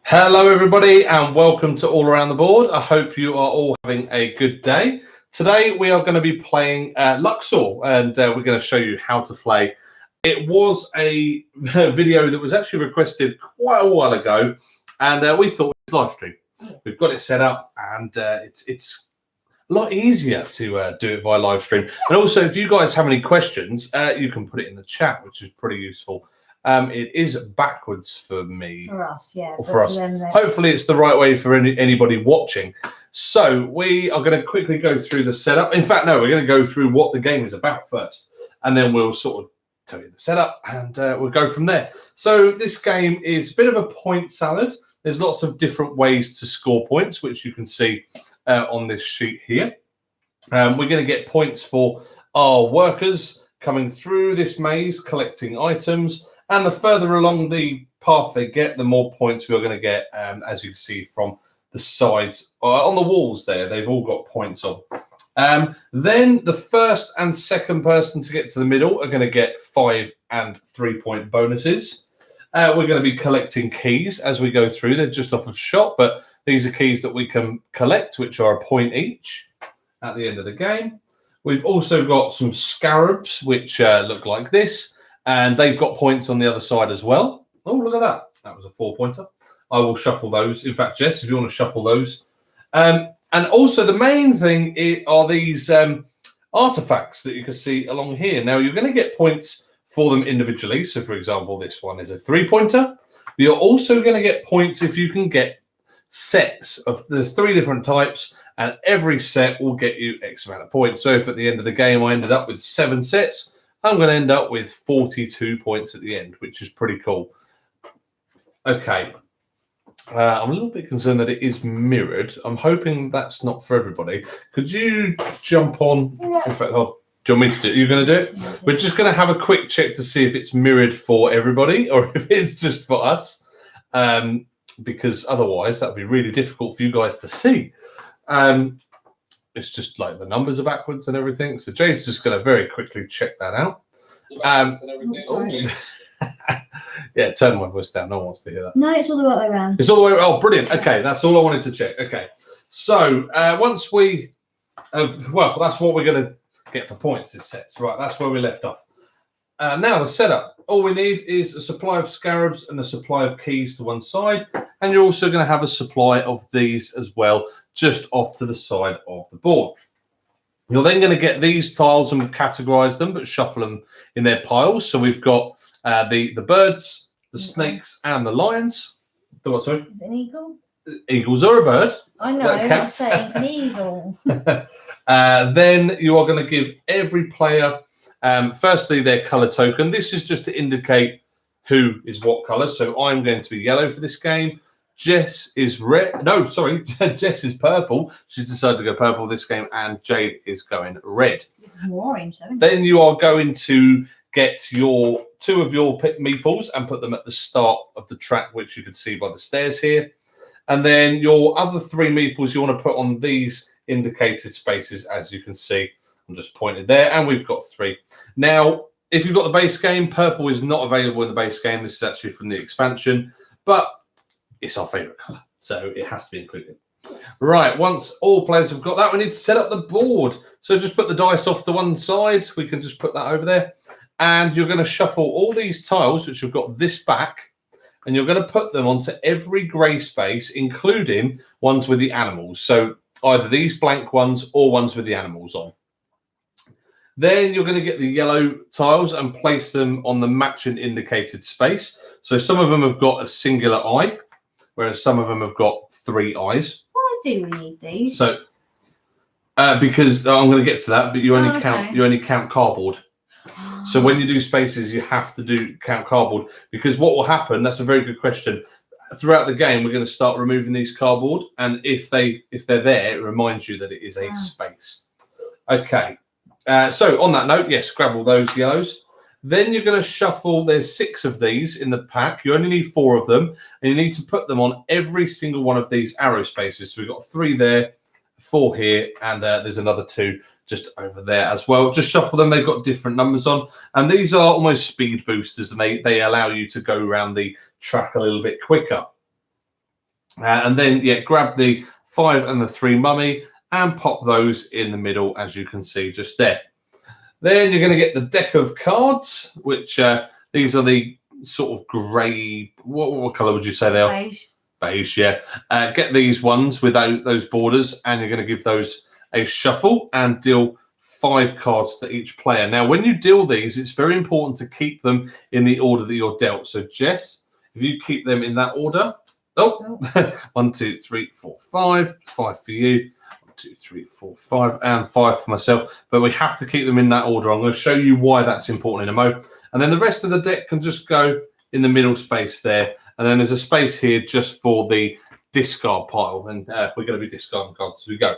Hello everybody and welcome to All Around the Board. I hope you are all having a good day. Today we are going to be playing Luxor and we're going to show you how to play. It was a video that was actually requested quite a while ago and we thought it was live stream. We've got it set up and it's a lot easier to do it via live stream. And also if you guys have any questions, you can put it in the chat, which is pretty useful. It is backwards for me. For us, yeah. Or for us. Hopefully it's the right way for anybody watching. So we are going to quickly go through the setup. In fact, no, we're going to go through what the game is about first. And then we'll sort of tell you the setup and we'll go from there. So this game is a bit of a point salad. There's lots of different ways to score points, which you can see on this sheet here. We're going to get points for our workers coming through this maze, collecting items. And the further along the path they get, the more points we're going to get, as you can see from the sides. On the walls there, they've all got points on. Then the first and second person to get to the middle are going to get 5 and 3 point bonuses. We're going to be collecting keys as we go through. They're just off of shop, but these are keys that we can collect, which are a point each at the end of the game. We've also got some scarabs, which look like this. And they've got points on the other side as well. Oh, look at that. That was a 4-pointer. I will shuffle those. In fact, Jess, if you want to shuffle those. And also the main thing are these artifacts that you can see along here. Now, you're going to get points for them individually. So, for example, this one is a 3-pointer. But you're also going to get points if you can get sets of, there's 3 different types, and every set will get you X amount of points. So if at the end of the game I ended up with 7 sets, I'm going to end up with 42 points at the end, which is pretty cool. Okay. I'm a little bit concerned that it is mirrored. I'm hoping that's not for everybody. Could you jump on? Yeah. In fact, do you want me to do it? You're going to do it? Yeah. We're just going to have a quick check to see if it's mirrored for everybody or if it's just for us. Because otherwise, that would be really difficult for you guys to see. It's just like the numbers are backwards and everything. So Jade's just going to very quickly check that out. Yeah, turn my voice down. No one wants to hear that. No, it's all the way around. It's all the way around. Oh, brilliant. Okay, that's all I wanted to check. Okay. So once we have, well, that's what we're going to get for points is sets. Right, that's where we left off. Now the setup. All we need is a supply of scarabs and a supply of keys to one side. And you're also going to have a supply of these as well, just off to the side of the board. You're then going to get these tiles and categorize them, but shuffle them in their piles. So we've got the birds, the snakes, and the lions. The what, sorry? Is it an eagle? Eagles are a bird. I know, I'm saying it's an eagle. Then you are going to give every player, firstly, their color token. This is just to indicate who is what color. So I'm going to be yellow for this game. Jess is red. No, sorry. Jess is purple. She's decided to go purple this game, and Jade is going red. More orange, then you are going to get your 2 of your meeples and put them at the start of the track, which you can see by the stairs here. And then your other 3 meeples you want to put on these indicated spaces, as you can see. I'm just pointed there, and we've got 3. Now, if you've got the base game, purple is not available in the base game. This is actually from the expansion, but it's our favorite color, so it has to be included. Yes. Right, once all players have got that, we need to set up the board. So just put the dice off to one side. We can just put that over there. And you're going to shuffle all these tiles, which have got this back, and you're going to put them onto every grey space, including ones with the animals. So either these blank ones or ones with the animals on. Then you're going to get the yellow tiles and place them on the matching indicated space. So some of them have got a singular eye, whereas some of them have got 3 eyes. Why do we need these? So, because I'm going to get to that, but you only count cardboard. So when you do spaces, you have to count cardboard, because what will happen? That's a very good question. Throughout the game, we're going to start removing these cardboard, and if they're there, it reminds you that it is a space. Okay. So on that note, yes, grab all those yellows. Then you're going to shuffle. There's 6 of these in the pack. You only need 4 of them, and you need to put them on every single one of these arrow spaces. So we've got 3 there, 4 here, and there's another 2 just over there as well. Just shuffle them. They've got different numbers on, and these are almost speed boosters, and they allow you to go around the track a little bit quicker. And then, yeah, grab the 5 and the 3 mummy and pop those in the middle, as you can see just there. Then you're going to get the deck of cards, which these are the sort of grey. What colour would you say they are? Beige. Beige, yeah. Get these ones without those borders, and you're going to give those a shuffle and deal 5 cards to each player. Now, when you deal these, it's very important to keep them in the order that you're dealt. So, Jess, if you keep them in that order. Oh, 1, 2, 3, 4, 5. 5 for you. 1, 2, 3, 4, 5, and 5 for myself. But we have to keep them in that order. I'm going to show you why that's important in a moment. And then the rest of the deck can just go in the middle space there. And then there's a space here just for the discard pile. And we're going to be discarding cards as we go.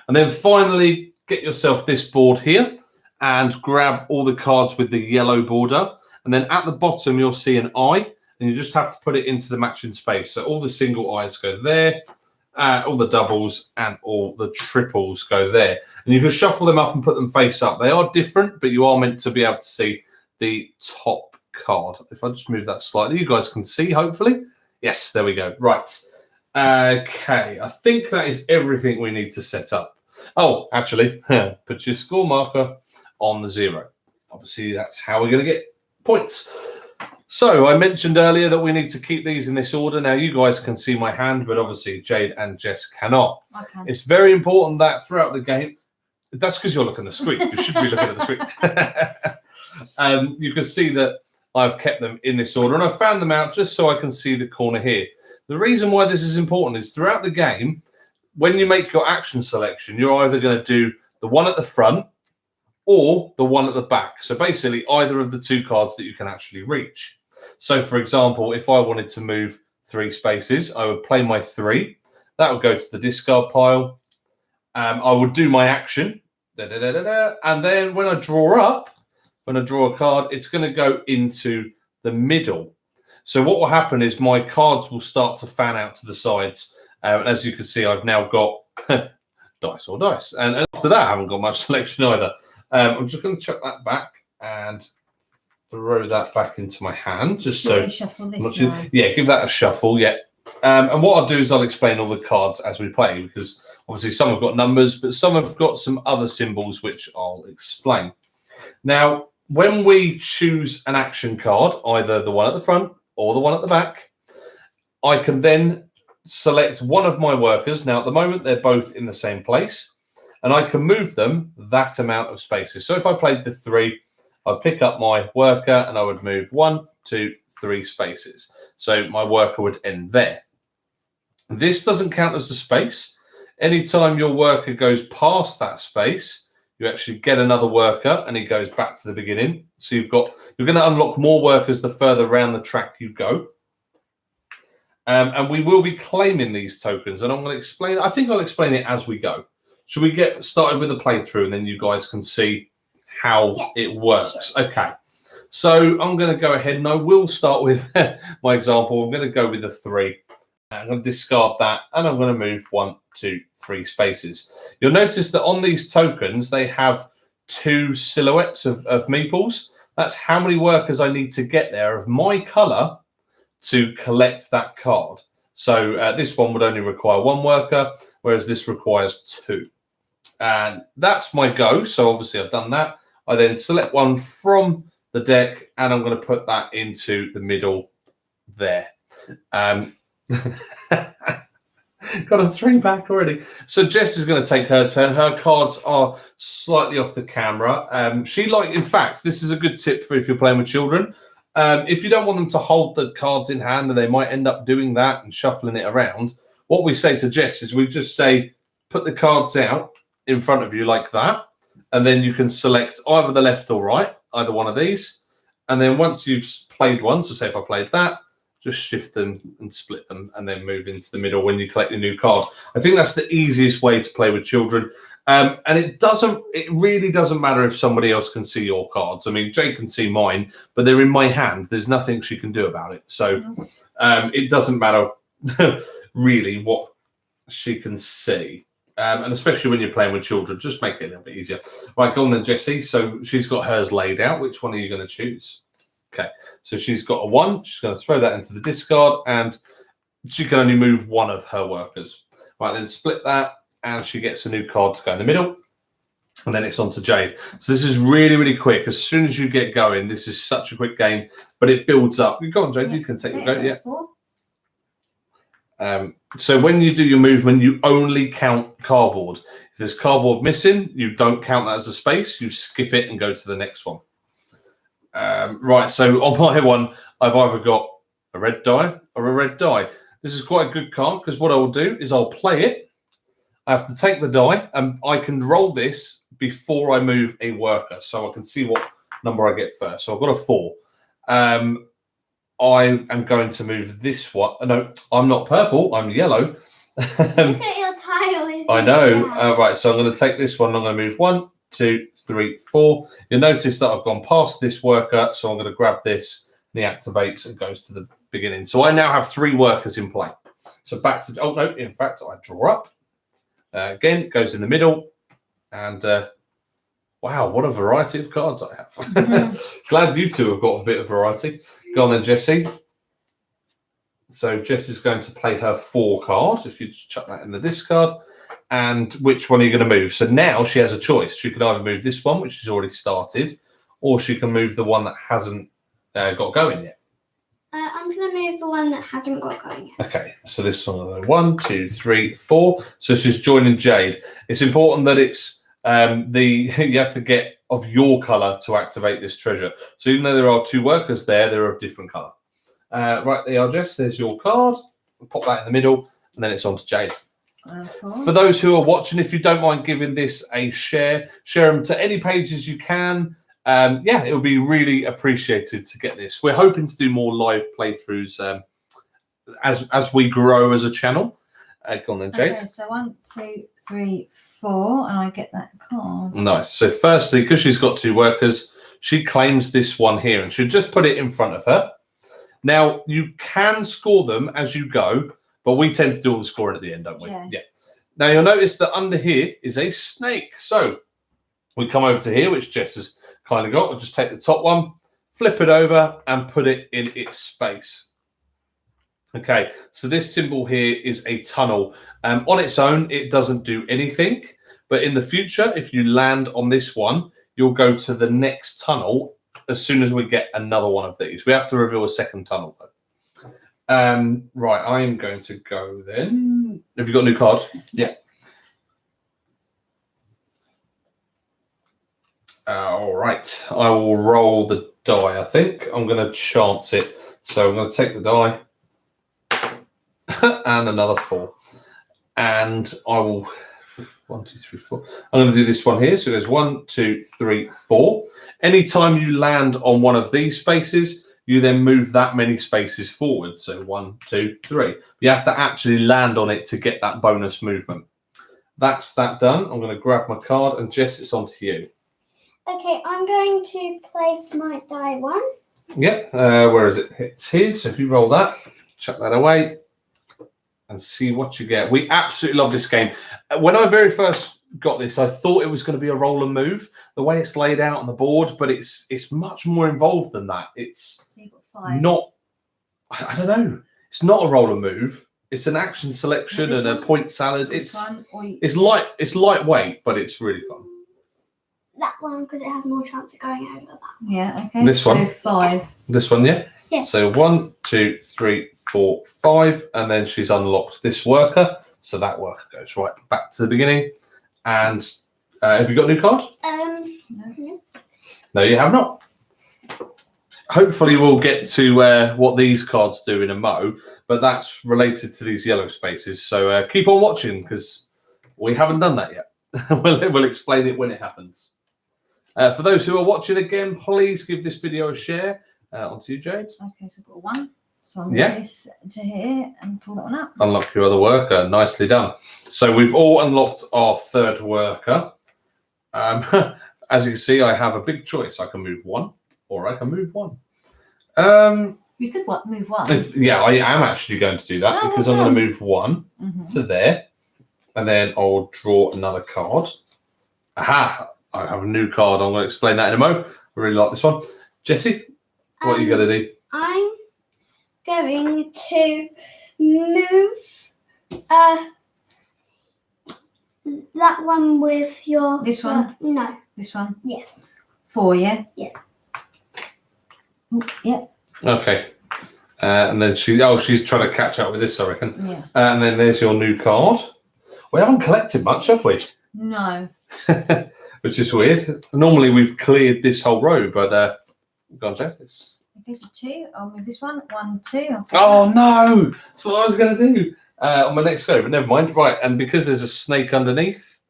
And then finally, get yourself this board here and grab all the cards with the yellow border. And then at the bottom, you'll see an eye. And you just have to put it into the matching space. So all the single eyes go there, all the doubles and all the triples go there. And you can shuffle them up and put them face up. They are different, but you are meant to be able to see the top card. If I just move that slightly, you guys can see, hopefully. Yes, there we go. Right. Okay, I think that is everything we need to set up. Oh, actually, put your score marker on the 0. Obviously, that's how we're going to get points. So I mentioned earlier that we need to keep these in this order. Now you guys can see my hand, but obviously Jade and Jess cannot. I can. It's very important that throughout the game, that's because you're looking at the screen. You should be looking at the screen. You can see that I've kept them in this order, and I found them out just so I can see the corner here. The reason why this is important is throughout the game, when you make your action selection, you're either going to do the one at the front or the one at the back. So basically either of the 2 cards that you can actually reach. So for example, if I wanted to move 3 spaces, I would play my 3. That would go to the discard pile. I would do my action. And then when I draw a card, it's going to go into the middle. So what will happen is my cards will start to fan out to the sides. And as you can see, I've now got dice or dice. And after that, I haven't got much selection either. I'm just going to chuck that back and throw that back into my hand. Just so. Shuffle this now. Yeah, give that a shuffle. Yeah. And what I'll do is I'll explain all the cards as we play, because obviously some have got numbers, but some have got some other symbols which I'll explain. Now, when we choose an action card, either the one at the front or the one at the back, I can then select one of my workers. Now, at the moment, they're both in the same place, and I can move them that amount of spaces. So if I played the 3, I'd pick up my worker and I would move 1, 2, 3 spaces. So my worker would end there. This doesn't count as a space. Anytime your worker goes past that space, you actually get another worker and he goes back to the beginning. So you're going to unlock more workers the further around the track you go. And we will be claiming these tokens, and I'm going to explain. I think I'll explain it as we go. Should we get started with the playthrough, and then you guys can see how it works? Sure. Okay. So I'm going to go ahead, and I will start with my example. I'm going to go with the 3. I'm going to discard that, and I'm going to move 1, 2, 3 spaces. You'll notice that on these tokens, they have 2 silhouettes of meeples. That's how many workers I need to get there of my colour to collect that card. So this one would only require 1 worker, whereas this requires 2. And that's my go. So obviously I've done that. I then select one from the deck, and I'm going to put that into the middle there. Got a 3 back already. So Jess is going to take her turn. Her cards are slightly off the camera. In fact, this is a good tip for if you're playing with children. If you don't want them to hold the cards in hand, and they might end up doing that and shuffling it around, what we say to Jess is we just say, put the cards out in front of you like that, and then you can select either the left or right, either one of these. And then once you've played one, so say if I played that, just shift them and split them and then move into the middle when you collect a new card. I think that's the easiest way to play with children. And it really doesn't matter if somebody else can see your cards. I mean, Jay can see mine, but they're in my hand. There's nothing she can do about it. So it doesn't matter really what she can see. And especially when you're playing with children, just make it a little bit easier. Right, go on then, Jessie. So she's got hers laid out. Which one are you going to choose? Okay, so she's got a 1. She's going to throw that into the discard. And she can only move one of her workers. Right, then split that, and she gets a new card to go in the middle. And then it's on to Jade. So this is really, really quick. As soon as you get going, this is such a quick game, but it builds up. Go on, Jade, you can take your go. Yeah. So when you do your movement, you only count cardboard. If there's cardboard missing, you don't count that as a space. You skip it and go to the next one. Right, so on my one, I've either got a red die or a red die. This is quite a good card because what I'll do is I'll play it. I have to take the die, and I can roll this before I move a worker, so I can see what number I get first. So I've got a 4. I am going to move this one. No, I'm not purple. I'm yellow. Look at your tile. I know. Right, so I'm going to take this one. I'm going to move 1, 2, 3, 4. You'll notice that I've gone past this worker, so I'm going to grab this. And he activates and goes to the beginning. So I now have 3 workers in play. So back to... Oh, no. In fact, I draw up. Again, it goes in the middle. And... wow, what a variety of cards I have. Glad you two have got a bit of variety. Go on then, Jessie. So Jessie's going to play her 4 card. If you just chuck that in the discard. And which one are you going to move? So now she has a choice. She can either move this one, which she's already started, or she can move the one that hasn't got going yet. I'm going to move the one that hasn't got going yet. Okay, so this one, 1, 2, 3, 4. So she's joining Jade. It's important that it's you have to get of your colour to activate this treasure. So even though there are 2 workers there, they're of different colour. Right, there you are, Jess. There's your card. We'll pop that in the middle, and then it's on to Jade. For those who are watching, if you don't mind giving this a share them to any pages you can. Yeah, it would be really appreciated to get this. We're hoping to do more live playthroughs as we grow as a channel. Go on then, Jade. Okay, so 1, 2, 3, 4, and I get that card. Nice. So firstly, because she's got 2 workers, she claims this one here, and she'll just put it in front of her. Now, you can score them as you go, but we tend to do all the scoring at the end, don't we? Yeah. Now, you'll notice that under here is a snake. So we come over to here, which Jess has kind of got. We'll just take the top one, flip it over, and put it in its space. Okay, so this symbol here is a tunnel. On its own, it doesn't do anything. But in the future, if you land on this one, you'll go to the next tunnel as soon as we get another one of these. We have to reveal a second tunnel, though. Right, I am going to go then. Have you got a new card? Yeah. All right, I will roll the die, I think. I'm going to chance it. So I'm going to take the die and another 4. And I will... 1, 2, 3, 4. I'm going to do this one here. So it goes 1, 2, 3, 4. Anytime you land on one of these spaces, you then move that many spaces forward. So 1, 2, 3. You have to actually land on it to get that bonus movement. That's that done. I'm going to grab my card, and Jess, it's on to you. Okay, I'm going to place my die 1. Yeah, where is it? It's here. So if you roll that, chuck that away, and see what you get. We absolutely love this game. When I very first got this, I thought it was going to be a roll and move, the way it's laid out on the board, but it's much more involved than that. It's not, I don't know, it's not a roll and move. It's an action selection and a point salad. It's lightweight, but it's really fun. That one, because it has more chance of going over that. Yeah, okay. This one? 5. This one, yeah? Yeah. So 1, 2, 3, 4, 5, and then she's unlocked this worker. So that worker goes right back to the beginning. And have you got a new card? No. No, you have not. Hopefully we'll get to what these cards do in a mo, but that's related to these yellow spaces. So keep on watching, because we haven't done that yet. We'll explain it when it happens. For those who are watching again, please give this video a share. On to you, Jade. Okay, so I've got 1. So I'm going this to here and pull that one up. Unlock your other worker. Nicely done. So we've all unlocked our 3rd worker. As you can see, I have a big choice. I can move 1, or I can move 1. You could move 1. I am actually going to do that, because I'm going to move 1 to there, and then I'll draw another card. Aha! I have a new card. I'm going to explain that in a mo. I really like this one. Jessie, what are you going to do? I'm going to move that one with your... This one? No. This one? Yes. 4, yeah? Yes. Oh, yeah. Okay. And then she's trying to catch up with this, I reckon. Yeah. And then there's your new card. We haven't collected much, have we? No. Which is weird. Normally we've cleared this whole row, but go on, Jack. There's a 2. I'll move this one. 1, 2. Oh no! That's what I was going to do on my next go, but never mind. Right, and because there's a snake underneath,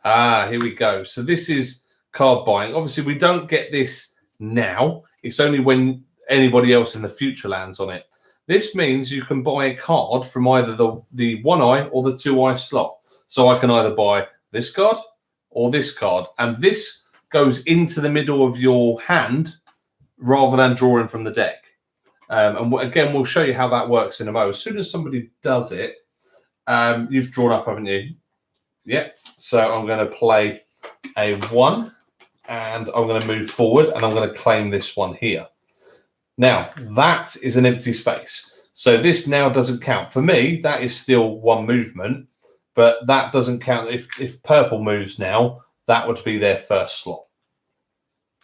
here we go. So this is card buying. Obviously, we don't get this now. It's only when anybody else in the future lands on it. This means you can buy a card from either the 1-eye or the 2-eye slot. So I can either buy this card or this card, and this goes into the middle of your hand rather than drawing from the deck. And again, we'll show you how that works in a moment. As soon as somebody does it, you've drawn up, haven't you? Yeah. So I'm going to play a 1, and I'm going to move forward, and I'm going to claim this one here. Now, that is an empty space. So this now doesn't count. For me, that is still 1 movement, but that doesn't count. If purple moves now, that would be their first slot.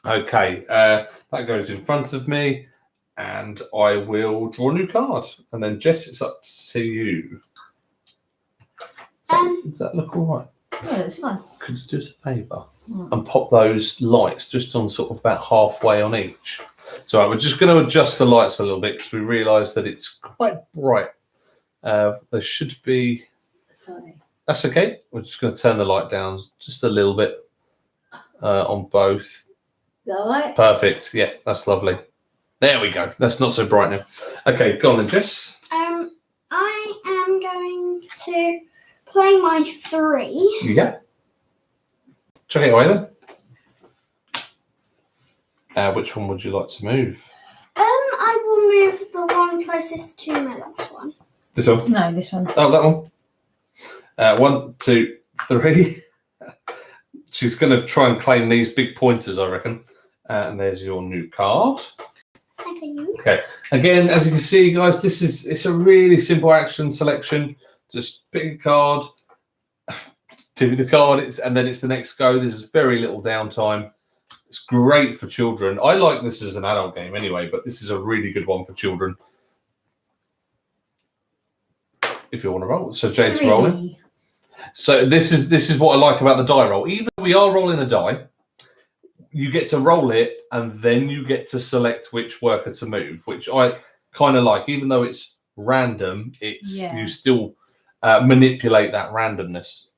Okay, that goes in front of me, and I will draw a new card. And then, Jess, it's up to you. Does that look all right? Yeah, it's fine. Could you do us a favour and pop those lights just on sort of about halfway on each? So we're just going to adjust the lights a little bit because we realise that it's quite bright. There should be... Sorry. That's okay. We're just going to turn the light down just a little bit on both. Is that all right? Perfect. Yeah, that's lovely. There we go. That's not so bright now. Okay, go on then, Jess. I am going to play my 3. Yeah. Chuck it away then. Which one would you like to move? I will move the one closest to my last one. This one? No, this one. Oh, that one. 1, 2, 3. She's going to try and claim these big pointers, I reckon. And there's your new card. Thank you. Okay. Again, as you can see, guys, it's a really simple action selection. Just pick a card, do the card, and then it's the next go. There's very little downtime. It's great for children. I like this as an adult game anyway, but this is a really good one for children. If you want to roll. So Jade's 3. rolling. So this is what I like about the die roll. Even though we are rolling a die, you get to roll it and then you get to select which worker to move, which I kind of like. Even though it's random, you still manipulate that randomness.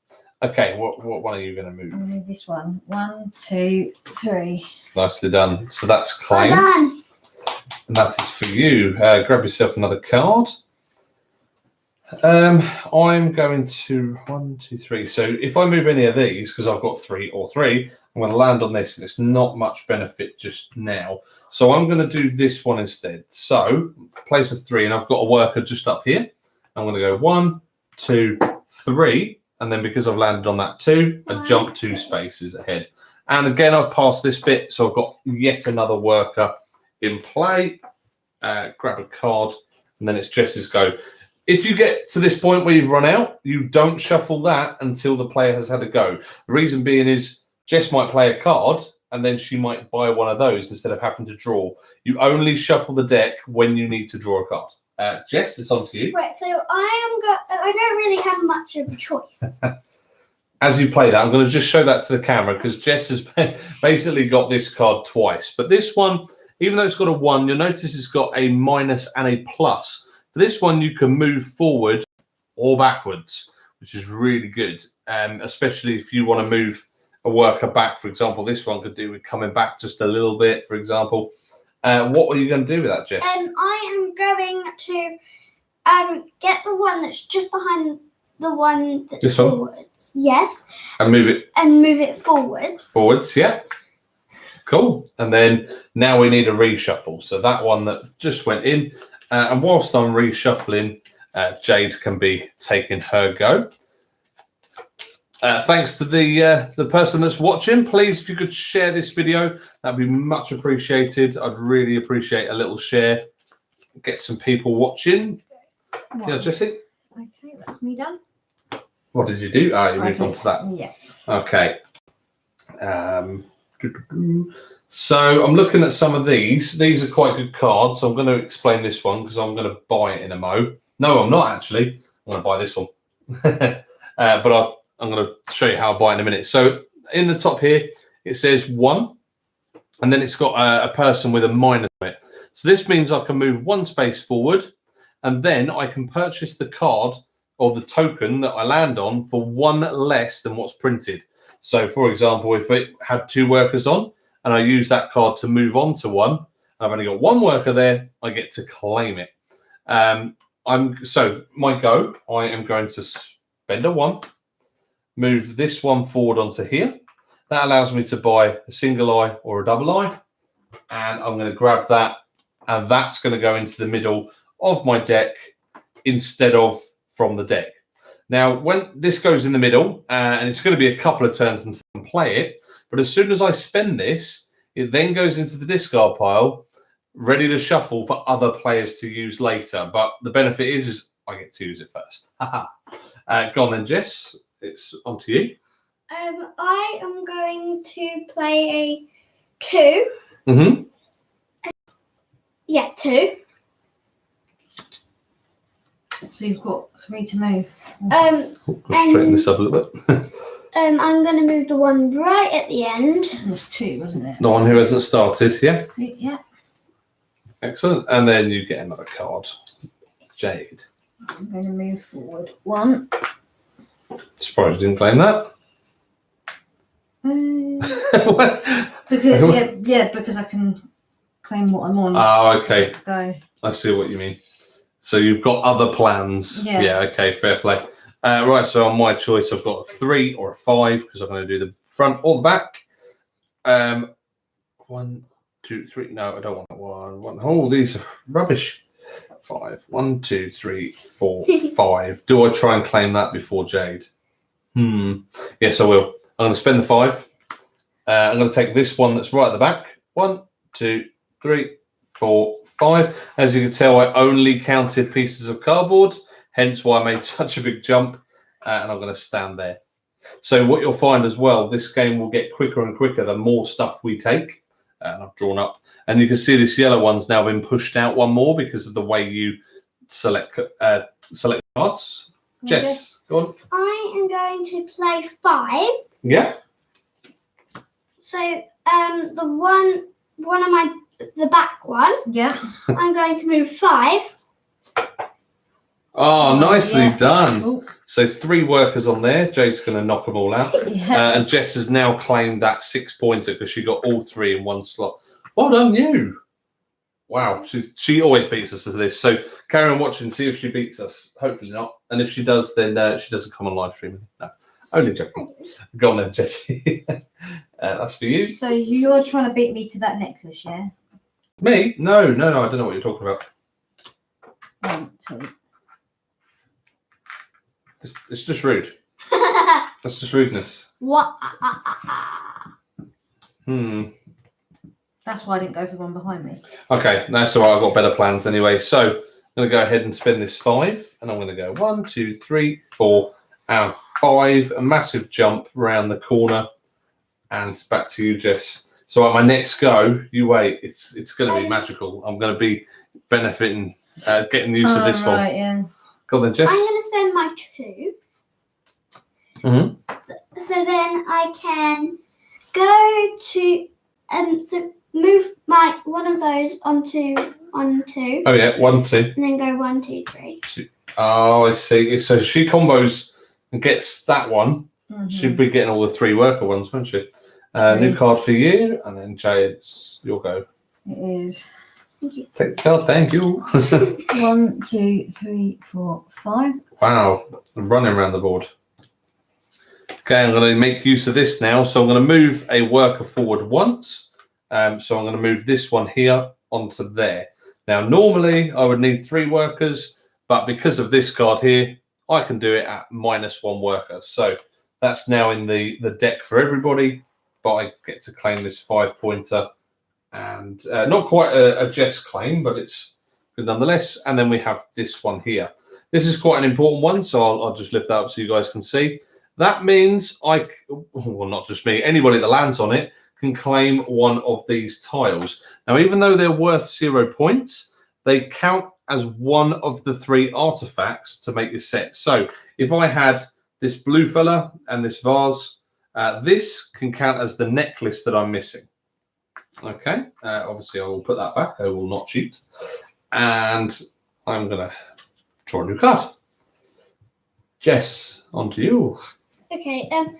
Okay, what one are you going to move? I'm going to move this one. 1, 2, 3. Nicely done. So that's claimed. Well done. And that is for you. Grab yourself another card. I'm going to 1, 2, 3. So if I move any of these, because I've got 3 or 3, I'm going to land on this, and it's not much benefit just now. So I'm going to do this one instead. So place a 3, and I've got a worker just up here. I'm going to go 1, 2, 3. And then because I've landed on that 2, I jump 2 spaces ahead. And again, I've passed this bit, so I've got yet another worker in play. Grab a card, and then it's Jess's go. If you get to this point where you've run out, you don't shuffle that until the player has had a go. The reason being is Jess might play a card, and then she might buy one of those instead of having to draw. You only shuffle the deck when you need to draw a card. Jess, it's on to you. Right, so I don't really have much of a choice. As you play that, I'm going to just show that to the camera because Jess has basically got this card twice. But this one, even though it's got a 1, you'll notice it's got a minus and a plus. For this one, you can move forward or backwards, which is really good, especially if you want to move a worker back. For example, this one could do with coming back just a little bit, for example. What were you going to do with that, Jess? I am going to get the one that's just behind the one that's this one? Forwards. Yes. And move it? And move it forwards. Forwards, yeah. Cool. And then now we need a reshuffle. So that one that just went in. And whilst I'm reshuffling, Jade can be taking her go. Thanks to the person that's watching. Please, if you could share this video, that'd be much appreciated. I'd really appreciate a little share. Get some people watching. Yeah, Jesse. Okay, that's me done. What did you do? You moved on to that. Yeah. Okay. So I'm looking at some of these. These are quite good cards. I'm going to explain this one because I'm going to buy it in a mo. No, I'm not actually. I'm going to buy this one. But I'm going to show you how I buy it in a minute. So in the top here, it says 1. And then it's got a person with a minus on it. So this means I can move 1 space forward. And then I can purchase the card or the token that I land on for 1 less than what's printed. So, for example, if it had 2 workers on and I use that card to move on to 1, and I've only got 1 worker there, I get to claim it. So my go, I am going to spend a 1, move this one forward onto here. That allows me to buy a single eye or a double eye. And I'm going to grab that, and that's going to go into the middle of my deck instead of from the deck. Now, when this goes in the middle, and it's going to be a couple of turns until I can play it, but as soon as I spend this, it then goes into the discard pile, ready to shuffle for other players to use later. But the benefit is I get to use it first. Go on then, Jess. It's on to you. I am going to play a 2. Mm-hmm. Yeah, 2. So you've got 3 to move. I'll straighten this up a little bit. I'm going to move the one right at the end. There's 2, wasn't it? The one who hasn't started, yeah? Yeah. Excellent. And then you get another card. Jade. I'm going to move forward 1. Surprised you didn't claim that. Because I can claim what I'm on. Oh, okay. Let's go. I see what you mean. So you've got other plans. Yeah. Okay, fair play. Right, so on my choice, I've got a 3 or a 5 because I'm going to do the front or the back. 1, 2, 3. No, I don't want that one. Oh, these are rubbish. 5. 1, 2, 3, 4, 5. Do I try and claim that before Jade? Yes, I will. I'm going to spend the 5. I'm going to take this one that's right at the back. 1, 2, 3, 4, 5. As you can tell, I only counted pieces of cardboard, hence why I made such a big jump. And I'm going to stand there. So what you'll find as well, this game will get quicker and quicker the more stuff we take. And I've drawn up. And you can see this yellow one's now been pushed out one more because of the way you select cards. Jess, go on. I am going to play 5. Yeah. So the back one. Yeah. I'm going to move 5. Oh, nicely yeah. done. Ooh. So 3 workers on there. Jade's going to knock them all out. Yeah. And Jess has now claimed that 6-pointer because she got all 3 in one slot. Well done, you. Wow, she always beats us at this. So carry on watching, see if she beats us. Hopefully not. And if she does, then she doesn't come on live streaming. No, only joking. Go on then, Jessie. That's for you. So you're trying to beat me to that necklace, yeah? Me? No. I don't know what you're talking about. 1, 2. It's just rude. That's just rudeness. What? That's why I didn't go for one behind me. Okay, that's all right. I've got better plans anyway. So I'm going to go ahead and spend this 5. And I'm going to go 1, 2, 3, 4, and 5. A massive jump around the corner. And back to you, Jess. So at my next go, you wait. It's going to be magical. I'm going to be benefiting, getting used to this one. Right, yeah. Go on then, Jess. I'm going to spend my 2. Mm-hmm. So then I can go to move one of those onto 2. Oh yeah, 1, 2. And then go 1, 2, 3. Oh, I see. So she combos and gets that one. Mm-hmm. She'd be getting all the 3 worker ones, wouldn't she? New card for you, and then Jade, it's your go. It is. Take the card, thank you. 1, 2, 3, 4, 5. Wow, I'm running around the board. Okay, I'm going to make use of this now. So I'm going to move a worker forward once. So I'm going to move this one here onto there. Now, normally I would need 3 workers, but because of this card here, I can do it at -1 worker. So that's now in the deck for everybody, but I get to claim this 5-pointer. And not quite a Jess claim, but it's good nonetheless. And then we have this one here. This is quite an important one, so I'll just lift that up so you guys can see. That means well, not just me, anybody that lands on it can claim one of these tiles. Now, even though they're worth 0 points, they count as one of the 3 artifacts to make your set. So if I had this blue fella and this vase, this can count as the necklace that I'm missing. Okay, obviously I will put that back. I will not cheat. And I'm going to draw a new card. Jess, on to you. Okay, I'm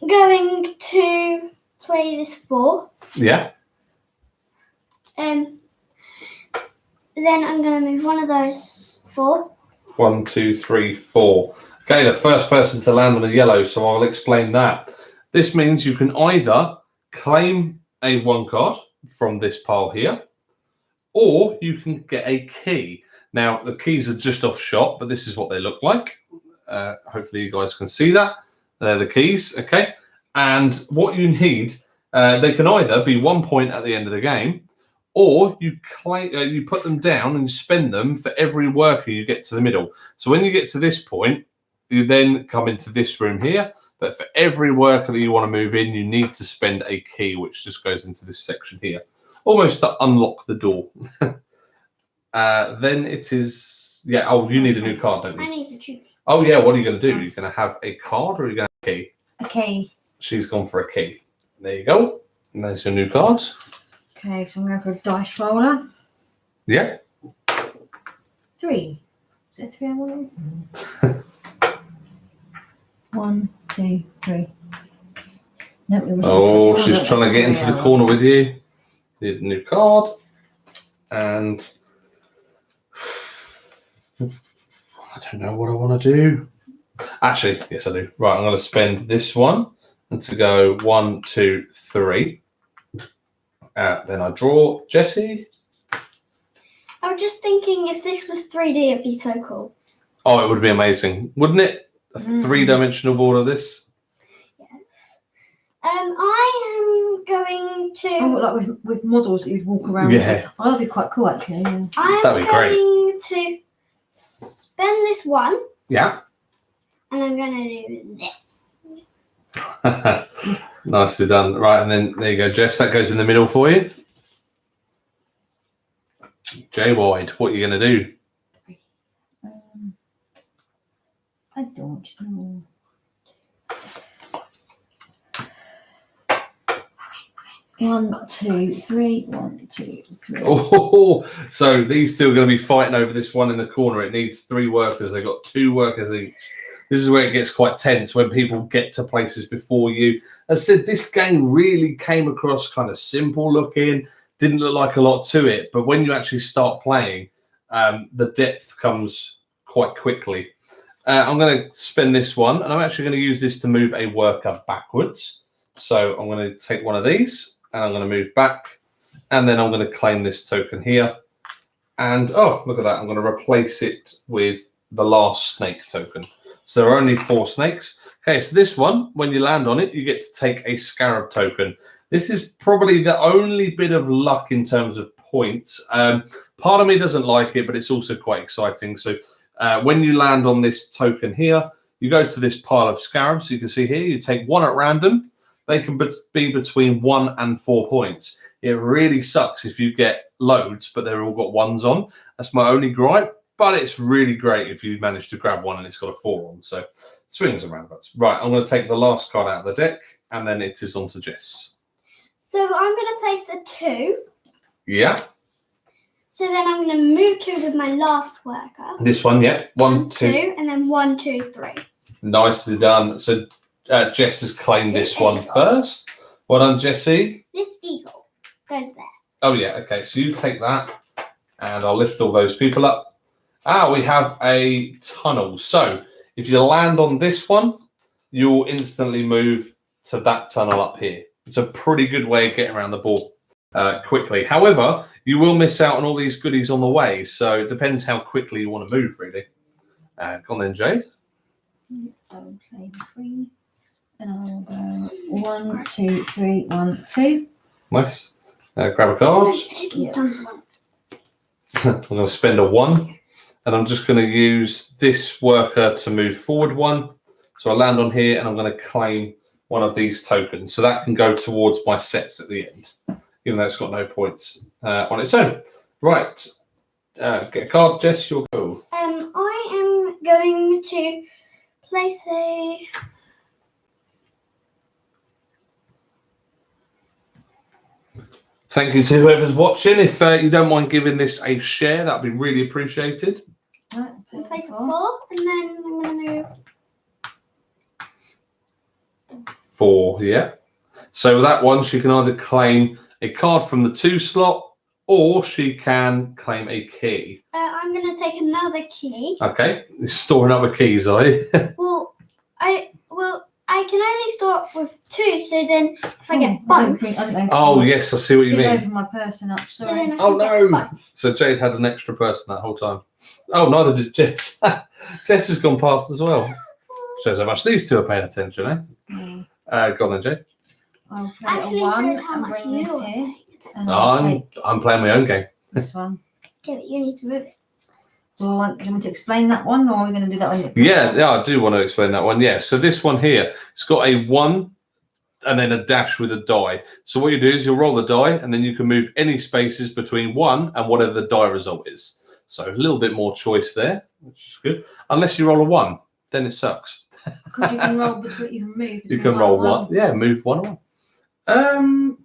going to play this 4. Yeah. Then I'm going to move one of those 4. 1, 2, 3, 4. Okay, the first person to land on a yellow, so I'll explain that. This means you can either claim a 1 card from this pile here, or you can get a key. Now, the keys are just off shot, but this is what they look like. Hopefully you guys can see that. They're the keys, okay? And what you need, they can either be 1 point at the end of the game, or you put them down and spend them for every worker you get to the middle. So when you get to this point, you then come into this room here, but for every worker that you want to move in, you need to spend a key, which just goes into this section here, almost to unlock the door. Then it is, yeah, oh, you need a new card, don't you? I need to choose. Oh, yeah, what are you going to do? Are you going to have a card or are you going to have a key? A key. She's gone for a key. There you go. And there's your new card. Okay, so I'm going for a dice roller. Yeah. 3. Is it 3 I want? 1, 2, 3. No, it was Oh, she's trying to get into the corner with you. Need a new card. And I don't know what I want to do. Actually, yes, I do. Right, I'm going to spend this one and to go 1, 2, 3. Then I draw Jessie. I was just thinking if this was 3D, it'd be so cool. Oh, it would be amazing, wouldn't it? A 3-dimensional board of this. Yes. I am going to. Oh, like with models that you'd walk around. Yeah. Oh, that'd be quite cool, actually. Yeah. That'd be great. I'm going to spend this 1. Yeah. And I'm going to do this. Nicely done. Right, and then there you go, Jess. That goes in the middle for you. Jay Wide, what are you going to do? I don't know. One, two, three. 1, 2, 3. Oh, so these two are going to be fighting over this one in the corner. It needs 3 workers. They've got 2 workers each. This is where it gets quite tense when people get to places before you. As I said, this game really came across kind of simple looking, didn't look like a lot to it. But when you actually start playing, the depth comes quite quickly. I'm going to spend this one, and I'm actually going to use this to move a worker backwards. So I'm going to take one of these, and I'm going to move back, and then I'm going to claim this token here. And, oh, look at that. I'm going to replace it with the last snake token. So there are only 4 snakes. Okay, so this one, when you land on it, you get to take a scarab token. This is probably the only bit of luck in terms of points. Part of me doesn't like it, but it's also quite exciting. So when you land on this token here, you go to this pile of scarabs. You can see here, you take 1 at random. They can be between 1 and 4 points. It really sucks if you get loads, but they've all got 1s on. That's my only gripe. But it's really great if you manage to grab one and it's got a 4 on. So swings and roundabouts. Right, I'm going to take the last card out of the deck, and then it is on to Jess. So I'm going to place a 2. Yeah. So then I'm going to move 2 with my last worker. This one, yeah. 1, 2. And then 1, 2, 3. Nicely done. So Jess has claimed this one first. Well done, Jessie. This eagle goes there. Oh, yeah. Okay, so you take that, and I'll lift all those people up. We have a tunnel. So if you land on this one, you'll instantly move to that tunnel up here. It's a pretty good way of getting around the board quickly. However, you will miss out on all these goodies on the way. So it depends how quickly you want to move, really. Go on then, Jade. I'll play 3. And I'll go 1, 2, 3, 1, 2. Nice. Grab a card. Yeah. I'm going to spend a 1. And I'm just going to use this worker to move forward one. So I land on here and I'm going to claim one of these tokens. So that can go towards my sets at the end, even though it's got no points on its own. Right. Get a card, Jess, you'll go. I am going to place a... Thank you to whoever's watching. If you don't mind giving this a share, that would be really appreciated. Right, place a 4, and then I'm going to move 4, yeah. So with that one, she can either claim a card from the 2 slot, or she can claim a key. I'm going to take another key. Okay, storing up the keys, are you? I can only start with 2, so then if I get both... Oh, yes, I see what you mean. Open my person up, sorry. Oh, no. So Jade had an extra person that whole time. Oh, neither did Jess. Jess has gone past as well. Shows how much these two are paying attention, eh? Yeah. Go on then, Jade. I'll play Actually, a 1 shows how and much bring you this are here. paying attention. And I'll take I'm playing my own game. this one. Okay, but you need to move it. Do you want me to explain that one, or are we going to do that one? Yeah, I do want to explain that one. Yeah, so this one here, it's got a 1 and then a dash with a die. So what you do is you'll roll the die, and then you can move any spaces between 1 and whatever the die result is. So a little bit more choice there, which is good. Unless you roll a 1, then it sucks. Because you can roll between, you can move. You can roll 1. Yeah, move 1 or 1.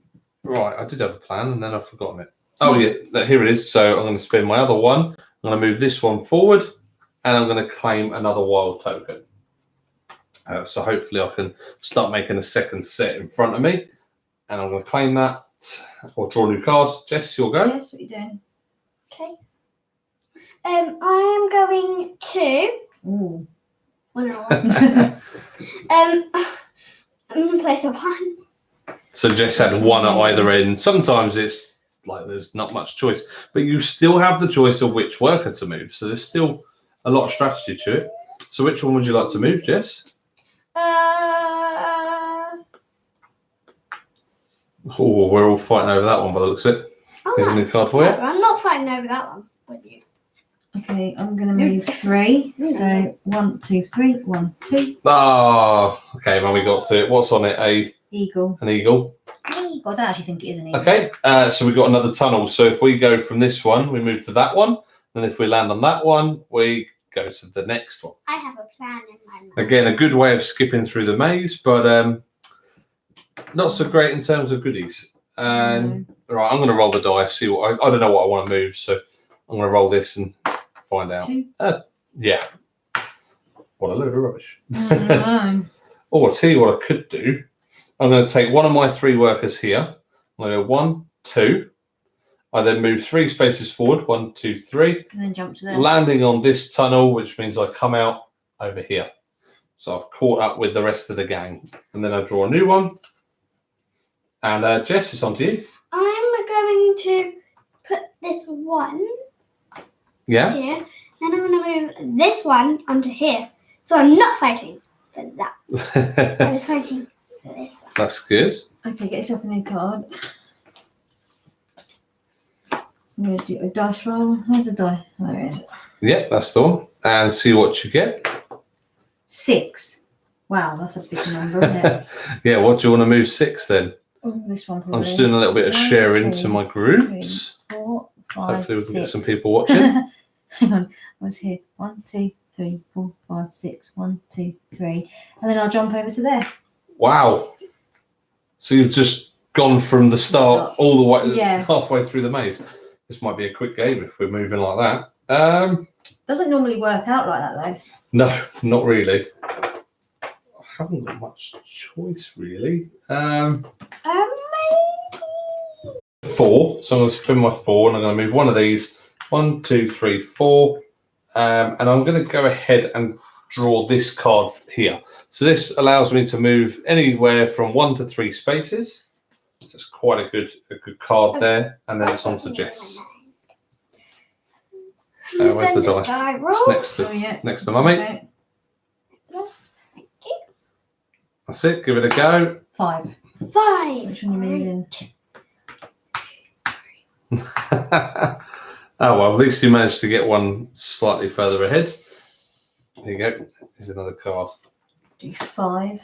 Right, I did have a plan, and then I've forgotten it. Oh yeah, here it is. So I'm going to spin my other 1. I'm going to move this one forward, and I'm going to claim another wild token. So hopefully I can start making a second set in front of me, and I'm going to claim that or draw new cards. Jess, you'll go. Yes, what are you doing? Okay. I am going to... Ooh. I'm going to place a 1. So Jess had 1 at either end. Sometimes it's like there's not much choice, but you still have the choice of which worker to move. So there's still a lot of strategy to it. So which one would you like to move, Jess? Oh, we're all fighting over that one by the looks of it. Here's a new card for you. I'm not fighting over that one with you. Okay, I'm going to move 3. So 1, 2, 3, 1, 2. Oh, okay, Mummy got to it. What's on it? Eagle. An eagle. I don't actually think it is an eagle. Okay, so we've got another tunnel. So if we go from this one, we move to that one. Then if we land on that one, we go to the next one. I have a plan in my mind. Again, a good way of skipping through the maze, but not so great in terms of goodies. And right, I'm going to roll the dice. See what I don't know what I want to move, so I'm going to roll this and find out. 2. Yeah. What a load of rubbish. No. Oh, I'll tell you what I could do. I'm going to take one of my 3 workers here. I'm going to go 1, 2. I then move 3 spaces forward. 1, 2, 3. And then jump to there. Landing on this tunnel, which means I come out over here. So I've caught up with the rest of the gang. And then I draw a new one. And Jess, it's on to you. I'm going to put this 1 Yeah? here. Then I'm going to move this one onto here. So I'm not fighting for that. I was fighting for this one. That's good. Okay, get yourself a new card. I'm going to do a dice roll. Where's the die? There it is. Yep, that's the one. And see what you get. 6. Wow, that's a big number, isn't it? Yeah, what do you want to move 6 then? Oh, this one probably. I'm just doing a little bit of 1, sharing 2, to my groups. 3, 4, 5, Hopefully we can 6. get some people watching. Hang on, I was here. 1, 2, 3, 4, 5, 6. 1, 2, 3. And then I'll jump over to there. Wow. So you've just gone from the start all the way halfway through the maze. This might be a quick game if we're moving like that. Doesn't normally work out like that though. No, not really. I haven't got much choice really. 4. So I'm going to spin my 4 and I'm going to move one of these. 1, 2, 3, 4. And I'm going to go ahead and draw this card here. So this allows me to move anywhere from 1 to 3 spaces. So it's quite a good card there. And then it's on to Jess. Where's the die? It's next to Mummy. Okay. That's it. Give it a go. 5. 5. Which one are you moving? Oh, well, at least you managed to get one slightly further ahead. There you go. Here's another card. Do 5.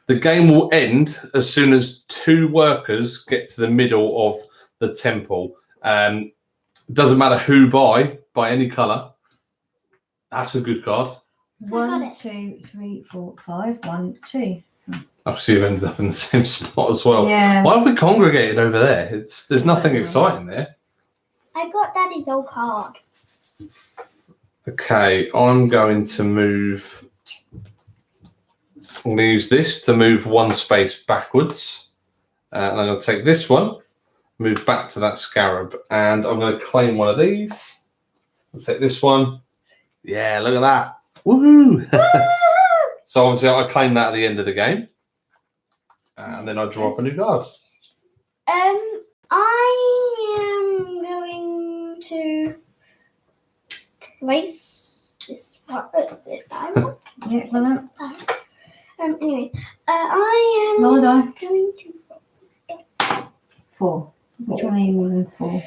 The game will end as soon as 2 workers get to the middle of the temple. Doesn't matter who by any colour. That's a good card. got 1, it. 2, 3, 4, 5. 1, 2. Oh, so you've ended up in the same spot as well. Yeah. Why have we congregated over there? There's nothing Yeah. exciting there. I got Daddy's old card. Okay, I'm going to move. I'm going to use this to move 1 space backwards. And I'm going to take this one, move back to that scarab, and I'm going to claim one of these. I'll take this one. Yeah, look at that. Woohoo! So obviously I claim that at the end of the game. And then I draw up a new card. I am going to place this one this time. Yeah, well, Anyway, I am roll a die. going to 4. Which one are you moving for?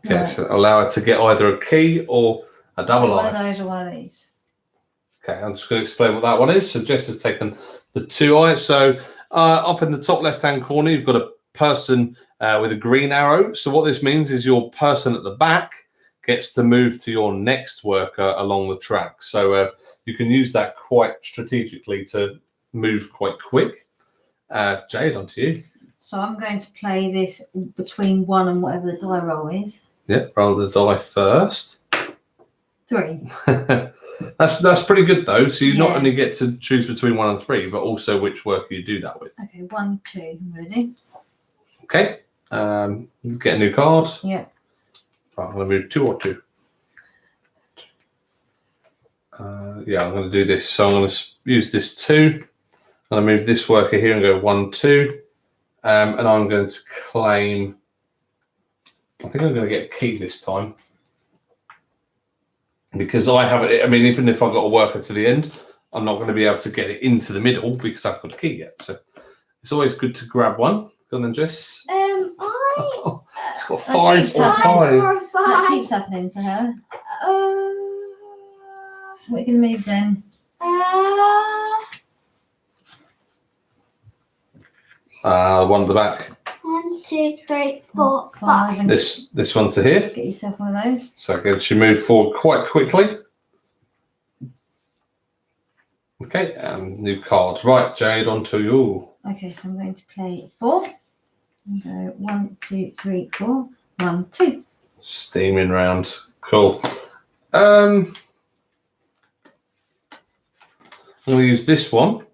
Okay, so allow her to get either a key or a double One eye. of those or one of these. Okay, I'm just going to explain what that one is. So Jess has taken the 2 eyes. So up in the top left-hand corner, you've got a person with a green arrow. So what this means is your person at the back gets to move to your next worker along the track. So you can use that quite strategically to move quite quick. Jade, on to you. So I'm going to play this between 1 and whatever the die roll is. Yeah, roll the die first. 3. That's pretty good though. So you not Yeah. only get to choose between 1 and 3, but also which worker you do that with. Okay, 1, 2. I'm going to do. Okay. Get a new card. Yeah. Right, I'm going to move 2 or 2. Yeah, I'm going to do this. So I'm going to use this 2. I'm going to move this worker here and go 1, 2. And I'm going to claim. I think I'm going to get a key this time. Because I have it. I mean, even if I've got a worker to the end, I'm not going to be able to get it into the middle because I've got a key yet. So it's always good to grab one. Go on then, Jess. I It's got 5 or 5. That 5. keeps happening to her. What are you going to move then? One at the back. 1, 2, 3, 4, 5. 5. And This one to here. get yourself one of those. So again, she moved forward quite quickly. Okay, and new cards. Right, Jade, on to you. Okay, so I'm going to play 4. And go 1, 2, 3, 4. 1, 2. Steaming round. Cool. I'm going to use this one.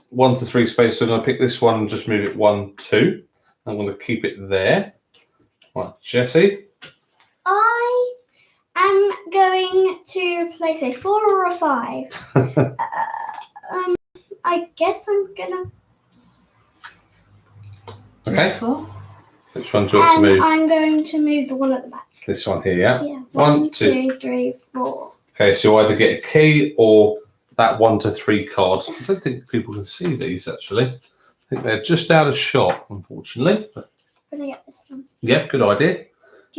1 to 3 space. So I'm going to pick this one and just move it 1, 2. I'm going to keep it there. Right, Jessie. I am going to place a 4 or a 5. I guess I'm gonna. Okay. 4. Which one do you want to move? I'm going to move the one at the back. This one here, yeah? Yeah. 1, 1, 2, 3, 4. Okay, so you either get a key or that 1 to 3 card. I don't think people can see these actually. I think they're just out of shot, unfortunately. But, I'm gonna get this one. yeah, good idea. Do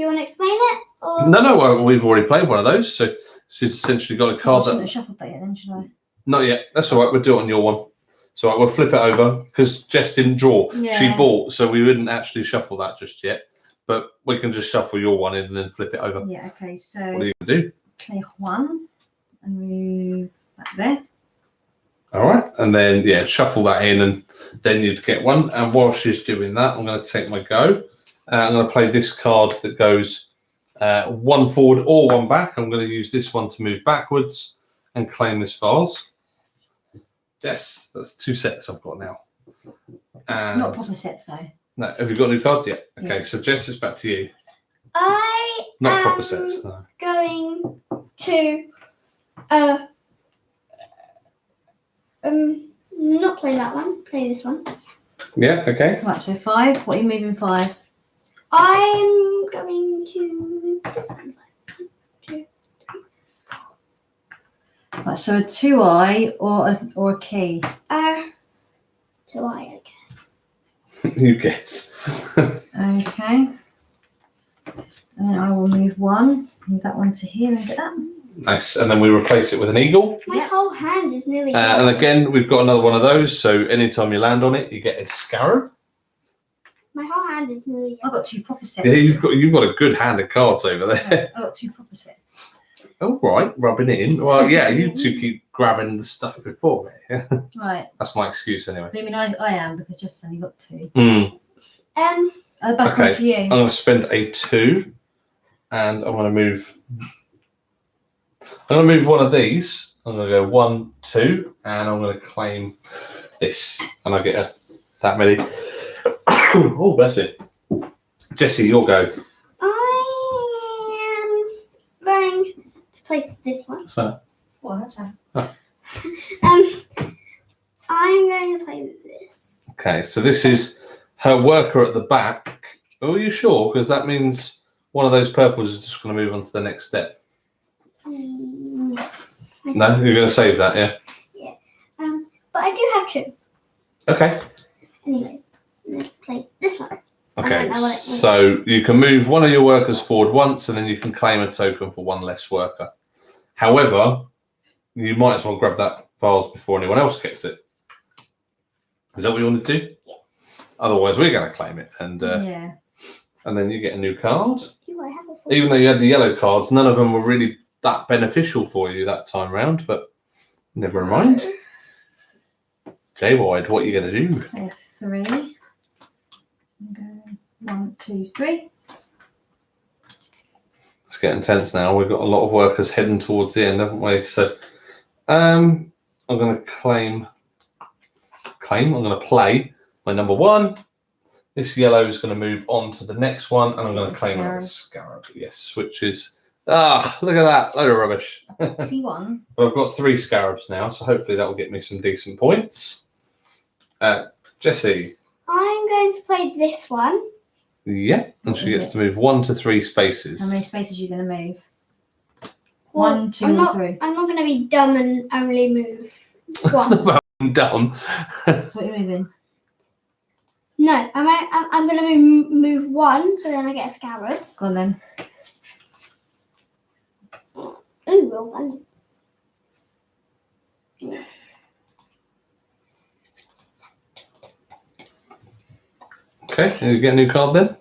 you want to explain it? Or? No, well, we've already played one of those. So she's essentially got a I card shouldn't that. have shuffled that yet then, should I? Not yet. That's all right. We'll do it on your one. So we'll flip it over because Jess didn't draw. Yeah. She bought, so we wouldn't actually shuffle that just yet. But we can just shuffle your one in and then flip it over. Yeah, okay, What so do you do? play 1 and move back there. All right, and then yeah, shuffle that in, and then you'd get one. And while she's doing that, I'm going to take my go. I'm going to play this card that goes 1 forward or 1 back. I'm going to use this one to move backwards and claim this vase. Yes, that's 2 sets I've got now. And Not proper sets though. no, have you got a new card yet? Okay, Yeah. so Jess, it's back to you. I Not am proper sets, no. going to not play that one. Play this one. Yeah, okay. Right, so 5. What are you moving 5? I'm going to move this one. 1, 2, 3. Right, so a 2-eye or a key. 2 I guess. You guess. Okay. And then I will move one. Move that one to here and get that. Nice. And then we replace it with an eagle. My whole hand is nearly And again, we've got another one of those. So anytime you land on it, you get a scarab. My whole hand is nearly I've got 2 proper sets. Yeah, you've got a good hand of cards over there. I've got 2 proper sets. All right, rubbing it in. Well, yeah, you two keep grabbing the stuff before me. Right. That's my excuse anyway. I mean, I am because Jeff's only got 2. Um, Back Okay. onto you. I'm going to spend a 2, and I'm going to move. I'm going to move one of these. I'm going to go 1, 2, and I'm going to claim this, and I get that many. Oh, bless you, Jesse. Your go. I am going to place this one. So, What? That's that. I'm going to play this. okay, so this is her worker at the back. Oh, are you sure? Because that means one of those purples is just going to move on to the next step. No, you're going to save that, yeah? Yeah. But I do have 2. Okay. Anyway, let's play this one. Okay, so you can move one of your workers forward once, and then you can claim a token for one less worker. However, you might as well grab that vase before anyone else gets it. Is that what you want to do? Yeah. Otherwise, we're going to claim it, and Yeah. and then you get a new card. Do I have a Even though you had the yellow cards, none of them were really that beneficial for you that time round, but never mind. J-Wide, what are you going to do? Play a 3. Go 1, 2, 3. It's getting tense now. We've got a lot of workers heading towards the end, haven't we? So I'm going to claim. I'm going to play my number 1. This yellow is going to move on to the next one, and I'm going to claim another scarab. Yes, which is... look at that. Load of rubbish. C1. Well, I've got 3 scarabs now, so hopefully that will get me some decent points. Jessie. I'm going to play this one. Yeah, and she gets to move 1 to 3 spaces. How many spaces are you going to move? Well, 1, 2, I'm or not, 3. I'm not going to be dumb and only move That's one. not about being dumb. That's what you're moving. No, I'm going to move 1, so then I get a scarab. Go on then. Ooh, well done. Okay, you get a new card then?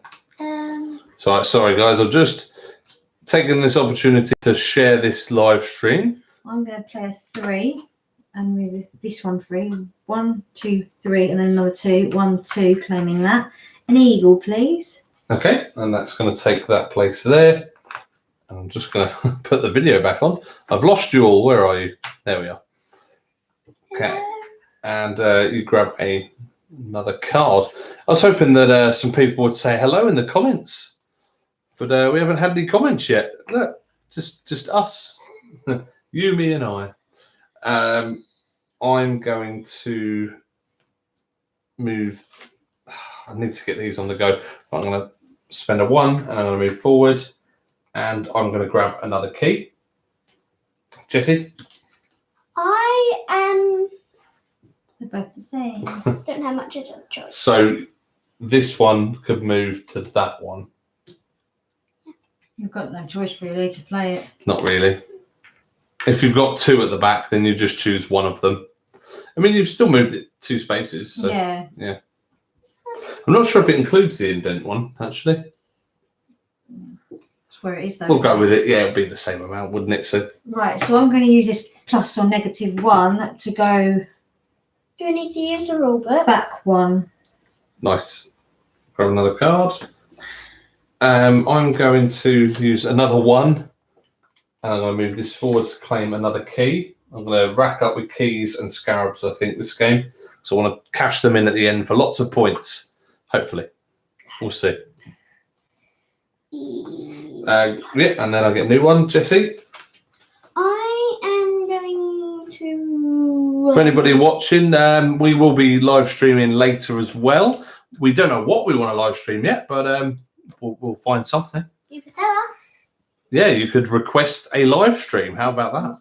So, sorry guys, I've just taken this opportunity to share this live stream. I'm going to play a 3 and move this one 3. 1, 2, 3, and then another 2. 1, 2, claiming that. An eagle, please. Okay, and that's going to take that place there. I'm just going to put the video back on. I've lost you all. Where are you? There we are. Okay, and you grab another card. I was hoping that some people would say hello in the comments, but we haven't had any comments yet. Look, just us, you, me, and I. I'm going to move. I need to get these on the go. I'm going to spend a 1, and I'm going to move forward, and I'm going to grab another key. Jessie? I They're both the same. don't have much of a choice. So this one could move to that one. You've got no choice really to play it. Not really. If you've got 2 at the back, then you just choose one of them. I mean, you've still moved it 2 spaces. So, Yeah. I'm not sure if it includes the indent one, actually. That's where it is though. We'll go with it. Yeah, it'd be the same amount, wouldn't it? So Right, so I'm going to use this plus or negative 1 to go Do I need to use the rule book? back 1. nice. Grab another card. I'm going to use another 1, and I'm going to move this forward to claim another key. I'm going to rack up with keys and scarabs, I think, this game. So I want to cash them in at the end for lots of points, hopefully. We'll see. Yeah, and then I'll get a new one. Jessie? I am going to... For anybody watching, we will be live streaming later as well. We don't know what we want to live stream yet, but we'll find something. You can tell us. Yeah, you could request a live stream. How about that?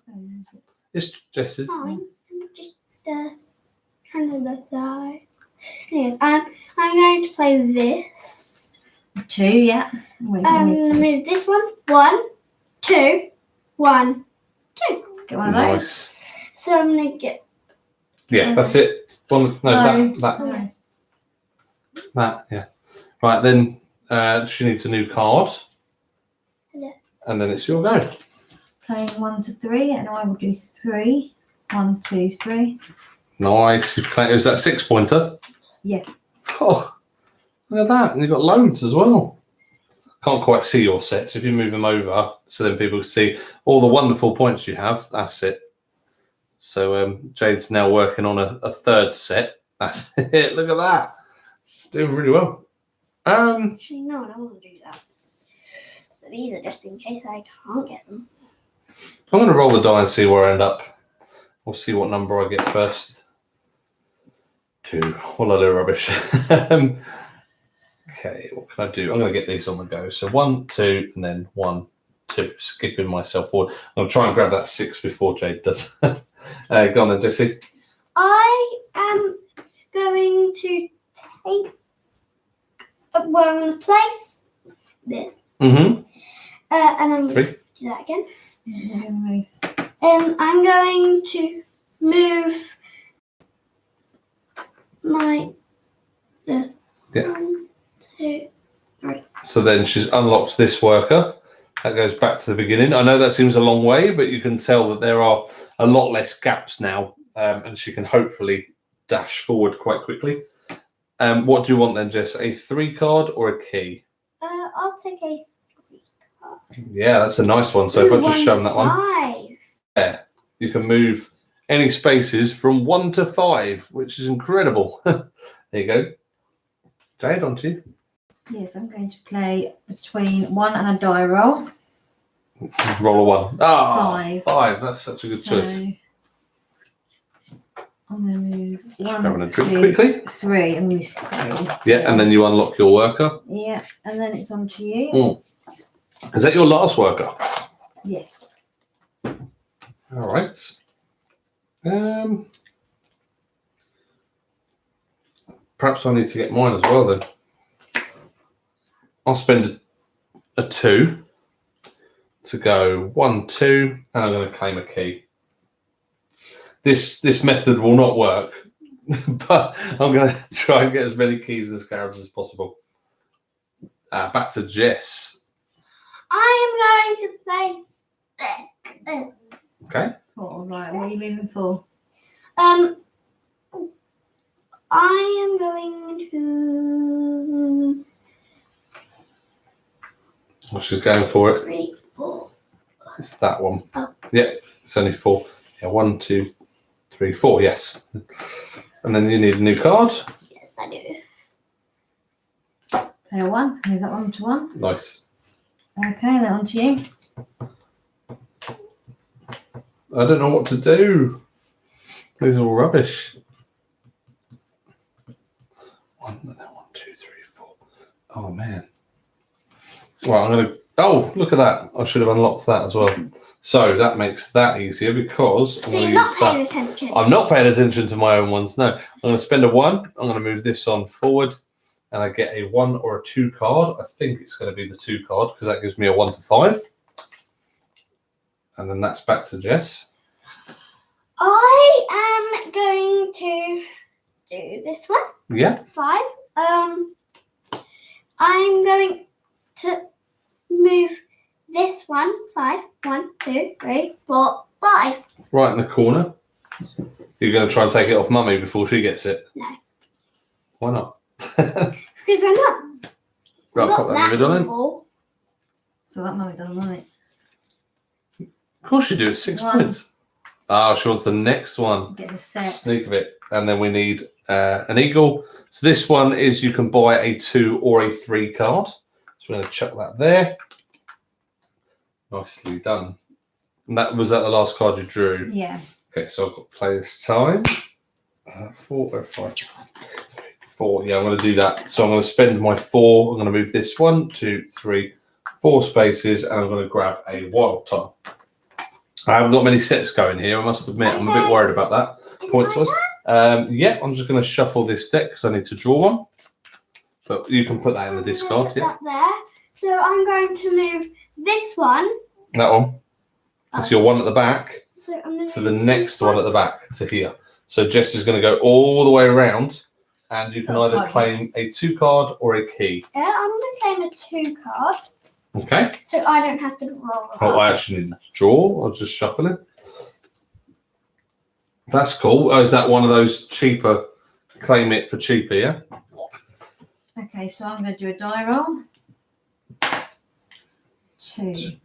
It's Jess's. Fine. I'm just trying to look that. Anyways, I'm I'm going to play this. 2, yeah. Wait, I need to Move this one. 1, 2, 1, 2. get one of those. Nice. So I'm going to get. Yeah, that's it. One, no, that, No. that, yeah. Right, then she needs a new card. Yeah. And then it's your go. Playing 1 to 3, and I will do 3. 1, 2, 3. Nice. You've claimed, is that 6-pointer? Yeah. Oh, look at that. And you've got loads as well. Can't quite see your sets. If you move them over so then people can see all the wonderful points you have, that's it. So Jade's now working on a third set. That's it. Look at that. It's doing really well. Actually, no, I don't want to do that. But these are just in case I can't get them. I'm going to roll the die and see where I end up. We'll see what number I get first. 2. What a load of rubbish. Okay, what can I do? I'm going to get these on the go. So 1, 2, and then 1, 2. Skipping myself forward. I'm going to try and grab that 6 before Jade does. Go on then, Jessie. I am going to take. Well, I'm going to place this. Mm-hmm. And I'm 3. do that again. Move. I'm going to move my. Yeah. 1, 2, 3. So then she's unlocked this worker. That goes back to the beginning. I know that seems a long way, but you can tell that there are a lot less gaps now, and she can hopefully dash forward quite quickly. What do you want then, Jess? A 3 card or a key? I'll take a 3 card. Yeah, that's a nice one. So if I just show them that one. 5. Yeah, you can move any spaces from 1 to 5, which is incredible. There you go. Jade, on to you. Yes, I'm going to play between 1 and a die roll. Roll a 1. Ah, 5. 5. That's such a good choice. I'm going to move Just grabbing 1, a drink 2, quickly. 3, and move 3. Yeah, and then you unlock your worker. Yeah, and then it's on to you. Is that your last worker? Yeah. All right. Perhaps I need to get mine as well then. I'll spend a 2 to go 1, 2, and I'm going to claim a key. This method will not work, but I'm going to try and get as many keys and scarabs as possible. Back to Jess. I am going to place. Okay. 4, right. What are you moving for? I am going to. Well, she's going for it. 3, 4. It's that one. Oh. Yeah, it's only 4. Yeah, 1, 2, 3, 4. Yes. And then you need a new card. Yes, I do. Play a 1. Move that one to 1. Nice. Okay, then on to you. I don't know what to do. These are all rubbish. 1, 2, 3, 4. Oh man. Well, I'm gonna. Oh, look at that! I should have unlocked that as well. So that makes that easier because I'm So going you're to not use paying that. attention. I'm not paying attention to my own ones. No, I'm going to spend a 1. I'm going to move this on forward, and I get a 1 or a 2 card. I think it's going to be the 2 card because that gives me a 1 to 5. And then that's back to Jess. I am going to do this one. Yeah. 5. I'm going to move this one. 5. 1, 2, 3, 4, 5. Right in the corner. You're going to try and take it off Mummy before she gets it? No. Why not? Because I'm not. Right, not pop that in the middle then. evil. So that mummy doesn't want it. Of course you do. It's 6 1. points. Oh, she wants the next one. Get a set. Sneak of it. And then we need an eagle. So this one is you can buy a 2 or a 3 card. So we're going to chuck that there. Nicely done. And that was that the last card you drew? Yeah. Okay, so I've got to play this time. 4 or 5. 4. Yeah, I'm going to do that. So I'm going to spend my 4. I'm going to move this 1, 2, 3, 4 spaces, and I'm going to grab a wild tile. I haven't got many sets going here, I must admit. I'm a bit worried about that. Is it Points my was. turn? Yeah, I'm just going to shuffle this deck because I need to draw one. But you can put that in the discard. Put Yeah, that there. So I'm going to move this one. that one. That's your one at the back So I'm going to the next one at the back to here. So Jess is going to go all the way around, and you can That's either quite claim a 2 card or a key. Yeah, I'm going to claim a 2 card. Okay. So I don't have to roll. Oh, I actually need to draw. I'll just shuffle it. That's cool. Oh, is that one of those cheaper? Claim it for cheaper, yeah? Okay, so I'm going to do a die roll. 2.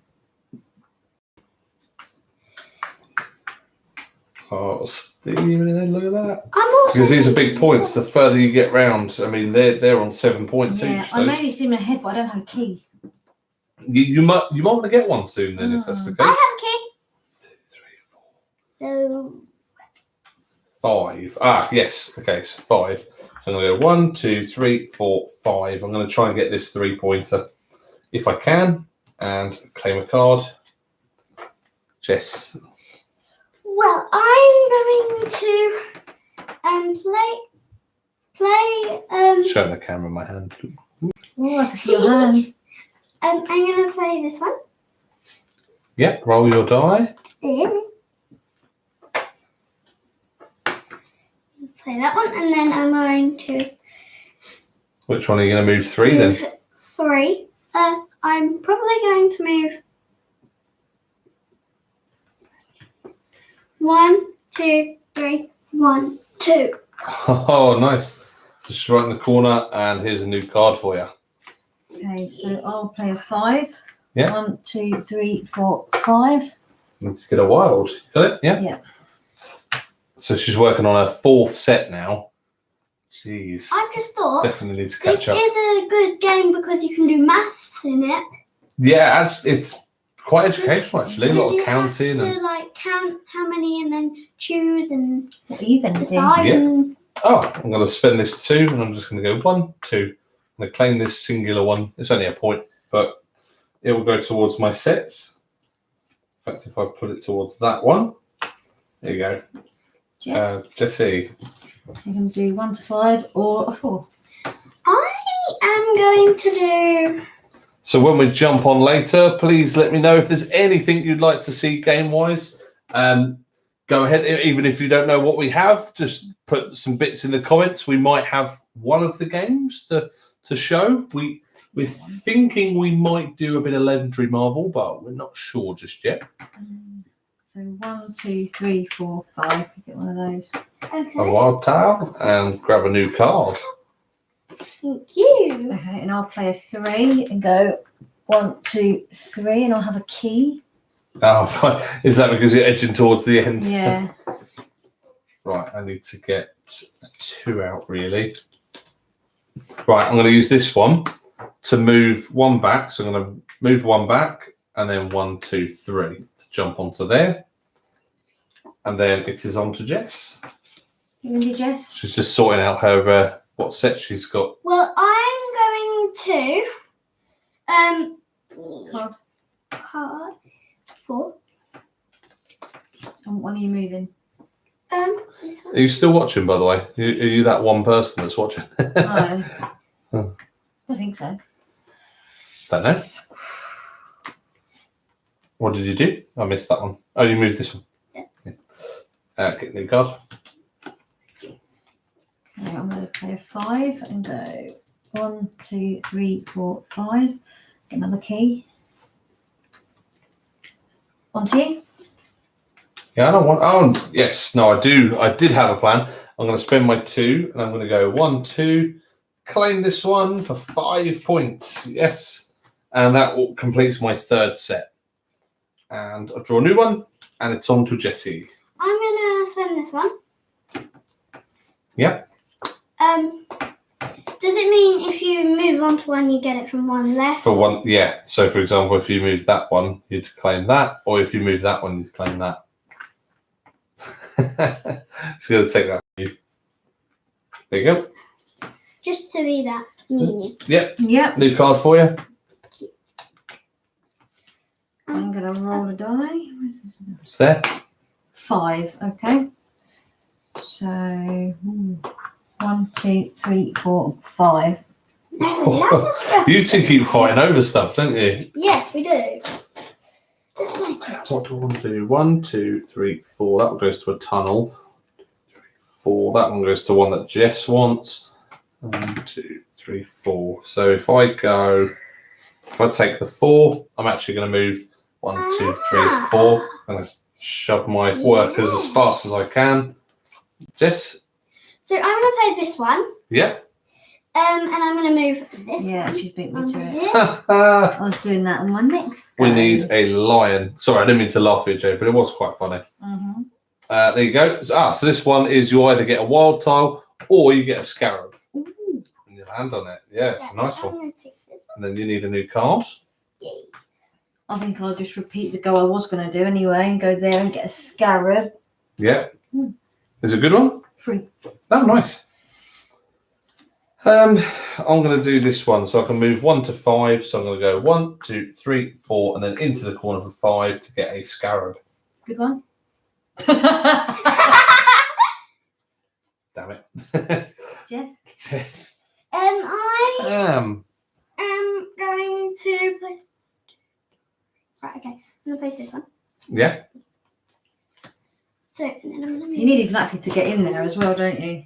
Oh, Stephen, look at that. I'm also Because these are big points. The further you get round, I mean, they're on 7 points Yeah, each. I Those. maybe see them ahead, but I don't have a key. You might want to get one soon then, if that's the case. I have a key. 2, 3, 4, So 5. Ah, yes. Okay, so 5. So I'm going to go 1, 2, 3, 4, 5. I'm going to try and get this 3-pointer if I can, and claim a card. Jess. well, I'm going to play Showing the camera my hand. Oh, I can see your hand. I'm going to play this one. Yep, roll your die. Play that one, and then I'm going to Which one are you going to move 3 then? move 3. I'm probably going to move 1, 2, 3, 1, 2. Oh, nice. Just right in the corner, and here's a new card for you. Okay, so I'll play a 5. Yeah. 1, 2, 3, 4, 5. Let's get a wild. Got it? Yeah. Yeah. So she's working on her 4th set now. Jeez. I just thought Definitely need to this catch up. is a good game because you can do maths in it. Yeah, it's quite educational actually. A lot of counting You have and to like count how many and then choose and What are you going to do? decide. Yeah. And oh, I'm going to spend this 2, and I'm just going to go 1, 2. I'm going to claim this singular one. It's only a point, but it will go towards my sets. In fact, if I put it towards that one, there you go. Jess, Jessie. you can do 1 to 5 or a 4. I am going to do. So when we jump on later, please let me know if there's anything you'd like to see game-wise. Go ahead, even if you don't know what we have, just put some bits in the comments. We might have one of the games to show. We're thinking we might do a bit of Legendary Marvel, but we're not sure just yet. So 1, 2, 3, 4, 5. Get one of those. Okay. A wild tile and grab a new card. Thank you. Okay, and I'll play a 3 and go 1, 2, 3, and I'll have a key. Oh, fine. Is that because you're edging towards the end? Yeah. Right, I need to get a 2 out, really. Right, I'm going to use this one to move 1 back. So I'm going to move 1 back and then 1, 2, 3 to jump onto there. And then it is on to Jess. You can do Jess? She's just sorting out her what set she's got. Well, I'm going to card 4. And when are you moving? This Are one. you still watching, by the way? Are you that one person that's watching? No. Oh. I think so. Don't know. What did you do? I missed that one. Oh, you moved this one. Yeah. Get a new card. Okay, I'm going to play a 5 and go 1, 2, 3, 4, 5. Get another key. On to you. Yeah, I don't want. Oh, yes. No, I do. I did have a plan. I'm going to spend my 2, and I'm going to go 1, 2. Claim this one for 5 points. Yes, and that completes my 3rd set. And I draw a new one, and it's on to Jessie. I'm going to spend this one. Yep. Does it mean if you move on to one, you get it from one less? For 1, yeah. So, for example, if you move that one, you'd claim that, or if you move that one, you'd claim that. It's going to take that from you. There you go. Just to be that meaning. Yep. Yep. New card for you. I'm going to roll a die. It's there. 5, okay. So 1, 2, 3, 4, 5. You two keep fighting over stuff, don't you? Yes, we do. What do I want to do? 1, 2, 3, 4. That one goes to a tunnel. 3, 4. That one goes to one that Jess wants. 1, 2, 3, 4. So if I take the 4, I'm actually going to move 1, 2, 3, 4. I'm going to shove my workers as fast as I can. Jess? So I'm going to play this one. Yeah. And I'm going to move this Yeah, one. she's beat me to it. Here. I was doing that on my next go. We need a lion. Sorry, I didn't mean to laugh at you, Jay, but it was quite funny. Mm-hmm. There you go. So this one is you either get a wild tile or you get a scarab. Ooh. And you land on it. Yeah, it's a nice I'm one. going to take this one. And then you need a new card. Yay. I think I'll just repeat the go I was going to do anyway and go there and get a scarab. Yeah. Is it a good one? 3. Oh, nice. I'm going to do this one so I can move 1 to 5. So I'm going to go 1, 2, 3, 4, and then into the corner for 5 to get a scarab. Good one. Damn it. Jess? Yes. I Damn. am going to place. Right, okay. I'm going to place this one. Yeah. So, and then I'm going to move. You need exactly to get in there as well, don't you?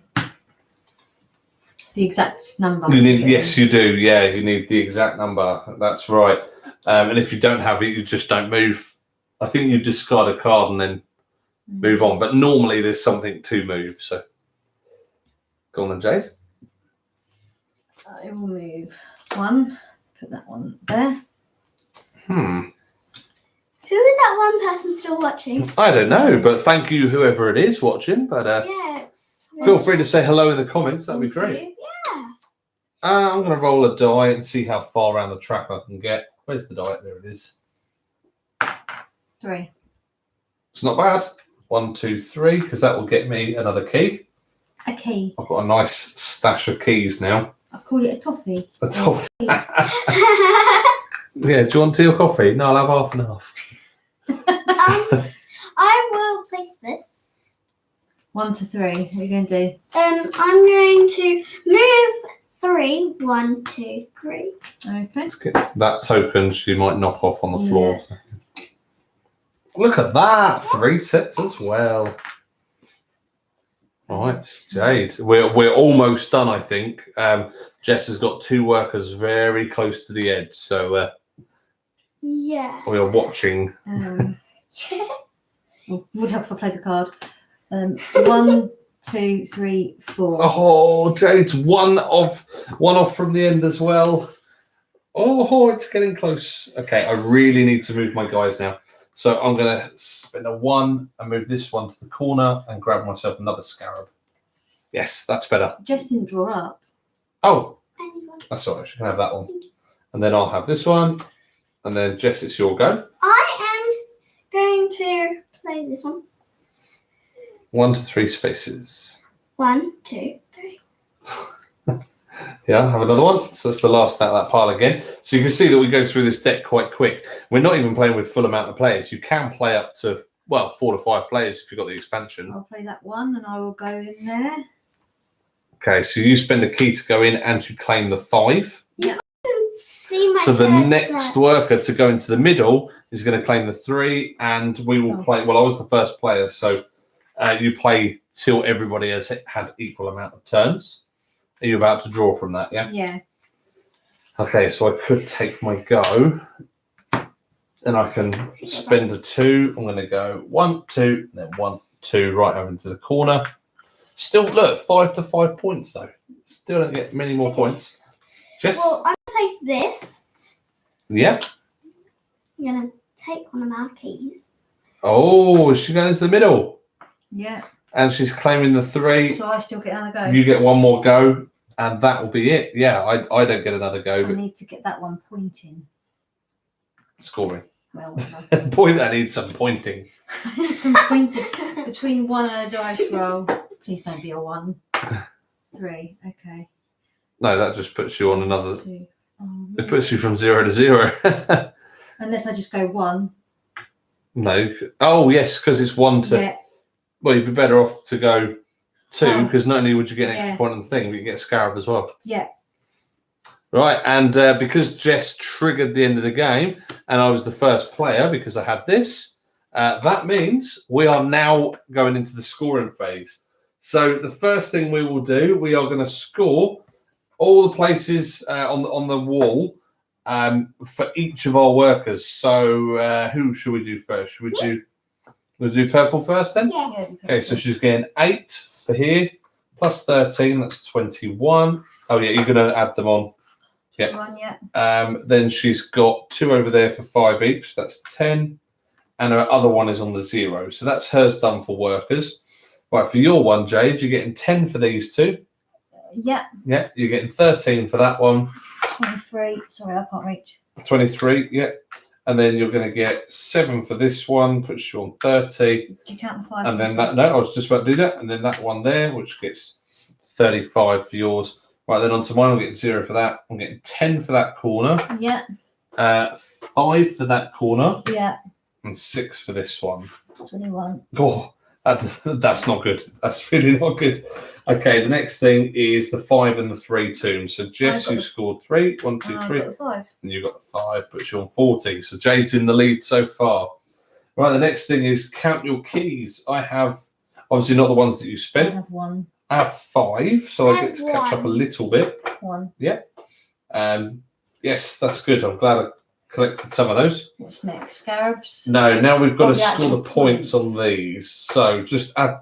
The exact number. You need, yes, you do. Yeah, you need the exact number. That's right. And if you don't have it, you just don't move. I think you discard a card and then move on. But normally there's something to move. So go on then, Jade. I will move 1. Put that one there. Who is that one person still watching? I don't know, but thank you, whoever it is watching. But Yes. feel free to say hello in the comments. That'd be great. Yeah. I'm going to roll a die and see how far around the track I can get. Where's the die? There it is. 3. It's not bad. 1, 2, 3, because that will get me another key. A key. I've got a nice stash of keys now. I call it a toffee. A toffee. Yeah, do you want tea or coffee? No, I'll have half and half. I will place this. 1 to 3. What are you going to do? I'm going to move 3. 1, 2, 3. Okay. That token she might knock off on the floor. Yeah. Look at that. 3 sets as well. Right, Jade. We're almost done, I think. Jess has got 2 workers very close to the edge, so Yeah. we are watching. Would help if I played the card. 1, 2, 3, 4. Oh, Jade's one off from the end as well. Oh, it's getting close. Okay, I really need to move my guys now. So I'm going to spend a 1 and move this one to the corner and grab myself another scarab. Yes, that's better. Jess didn't draw up. Oh, Anyone? that's all right. She can have that one. And then I'll have this one. And then Jess, it's your go. I am going to play this one. 1 to 3 spaces. 1, 2, 3. Yeah, have another one. So that's the last out of that pile again. So you can see that we go through this deck quite quick. We're not even playing with full amount of players. You can play up to, 4 to 5 players if you've got the expansion. I'll play that 1 and I will go in there. Okay, so you spend a key to go in and you claim the 5. See my So the third next set. worker to go into the middle is going to claim the 3, and we will play. Well, I was the first player, so you play till everybody has had equal amount of turns. Are you about to draw from that? Yeah. Yeah. Okay, so I could take my go, and I can spend a 2. I'm going to go 1, 2, then 1, 2, right over into the corner. Still, look, 5 to 5 points though. Still don't get many more points. Jess? Well, I'm going to place this. Yep. I'm going to take one of my keys. Oh, she's going into the middle. Yeah. And she's claiming the 3. So I still get another go. You get one more go, and that will be it. Yeah, I don't get another go, I but need to get that one pointing. scoring. Well, whatever. Boy, that needs some pointing. Some pointing between 1 and a dice roll. Please don't be a 1. 3. Okay. No, that just puts you on another. 2. It puts you from 0 to 0. Unless I just go 1. No. Oh, yes, because it's 1 to. Yeah. Well, you'd be better off to go 2, Oh. because not only would you get an extra Yeah. point on the thing, but you get a scarab as well. Yeah. Right, and because Jess triggered the end of the game, and I was the first player because I had this, that means we are now going into the scoring phase. So the first thing we will do, we are going to score all the places on the wall for each of our workers. So who should we do first? Should we do purple first then? Yeah. Okay, so she's getting 8 for here, plus 13, that's 21. Oh yeah, you're going to add them on. Yeah. 1, yeah. Then she's got 2 over there for 5 each, that's 10. And her other one is on the 0. So that's hers done for workers. Right, for your one, Jade, you're getting 10 for these 2. Yeah. Yeah, you're getting 13 for that one. 23. Sorry, I can't reach. 23, yeah. And then you're going to get 7 for this one, puts you on 30. Do you count the 5? And then that, no, I was just about to do that. And then that one there, which gets 35 for yours. Right, then onto mine, I'm getting 0 for that. I'm getting 10 for that corner. Yeah. 5 for that corner. Yeah. And 6 for this one. 21. Oh, that's not good. That's really not good. Okay, the next thing is the 5 and the 3 tombs. So Jess, you scored 3. 1, 2, 3. Got the 5. And you got the 5, puts you on 40. So Jade's in the lead so far. Right, the next thing is count your keys. I have, obviously not the ones that you I spent. have 1. I have 5, so I I get to have catch up a 1. little bit. 1. Yes, that's good. I'm glad I collected some of those. What's next? Scarabs? No, now we've got Oh, to the score actual the points on these. So just add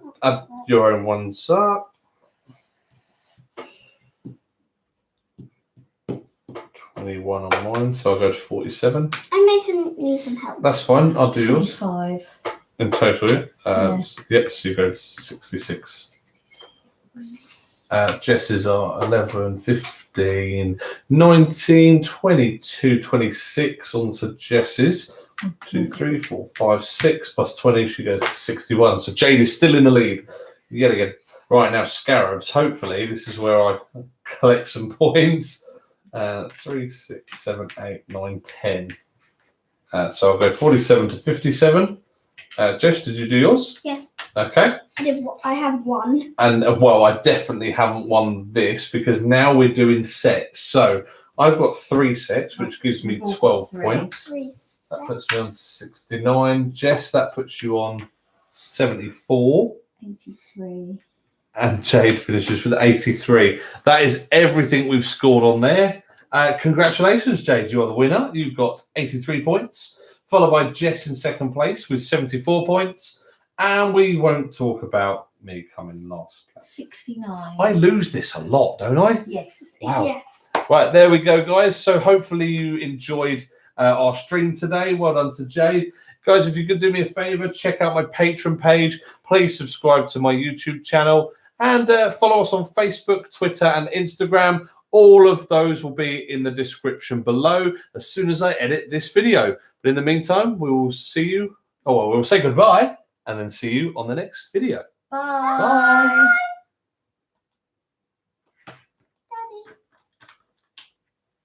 your own ones up. 21 on mine, so I'll go to 47. I need some help. That's fine. I'll do yours 25. in total. Yeah. Yes. Yep. So you go to 66. Jess's are 11, 15, 19, 22, 26 onto Jess's. 2, 3, 4, 5, 6 plus 20. She goes to 61. So Jade is still in the lead yet again. Right now, scarabs. Hopefully, this is where I collect some points. 3, 6, 7, 8, 9, 10. So I'll go 47 to 57. Jess, did you do yours? Yes. Okay. I have 1. And well, I definitely haven't won this because now we're doing sets. So I've got 3 sets, which gives me 12 points. 3 That puts me on 69. Jess, that puts you on 74. 83. And Jade finishes with 83. That is everything we've scored on there. Congratulations, Jade. You are the winner. You've got 83 points, followed by Jess in second place with 74 points. And we won't talk about me coming last place. 69. I lose this a lot, don't I? Yes. Wow. Yes. Right, there we go, guys. So hopefully you enjoyed our stream today. Well done to Jade. Guys, if you could do me a favor, check out my Patreon page. Please subscribe to my YouTube channel and follow us on Facebook, Twitter, and Instagram. All of those will be in the description below as soon as I edit this video. But in the meantime, we will see you. Oh, well, we'll say goodbye and then see you on the next video. Bye. Bye.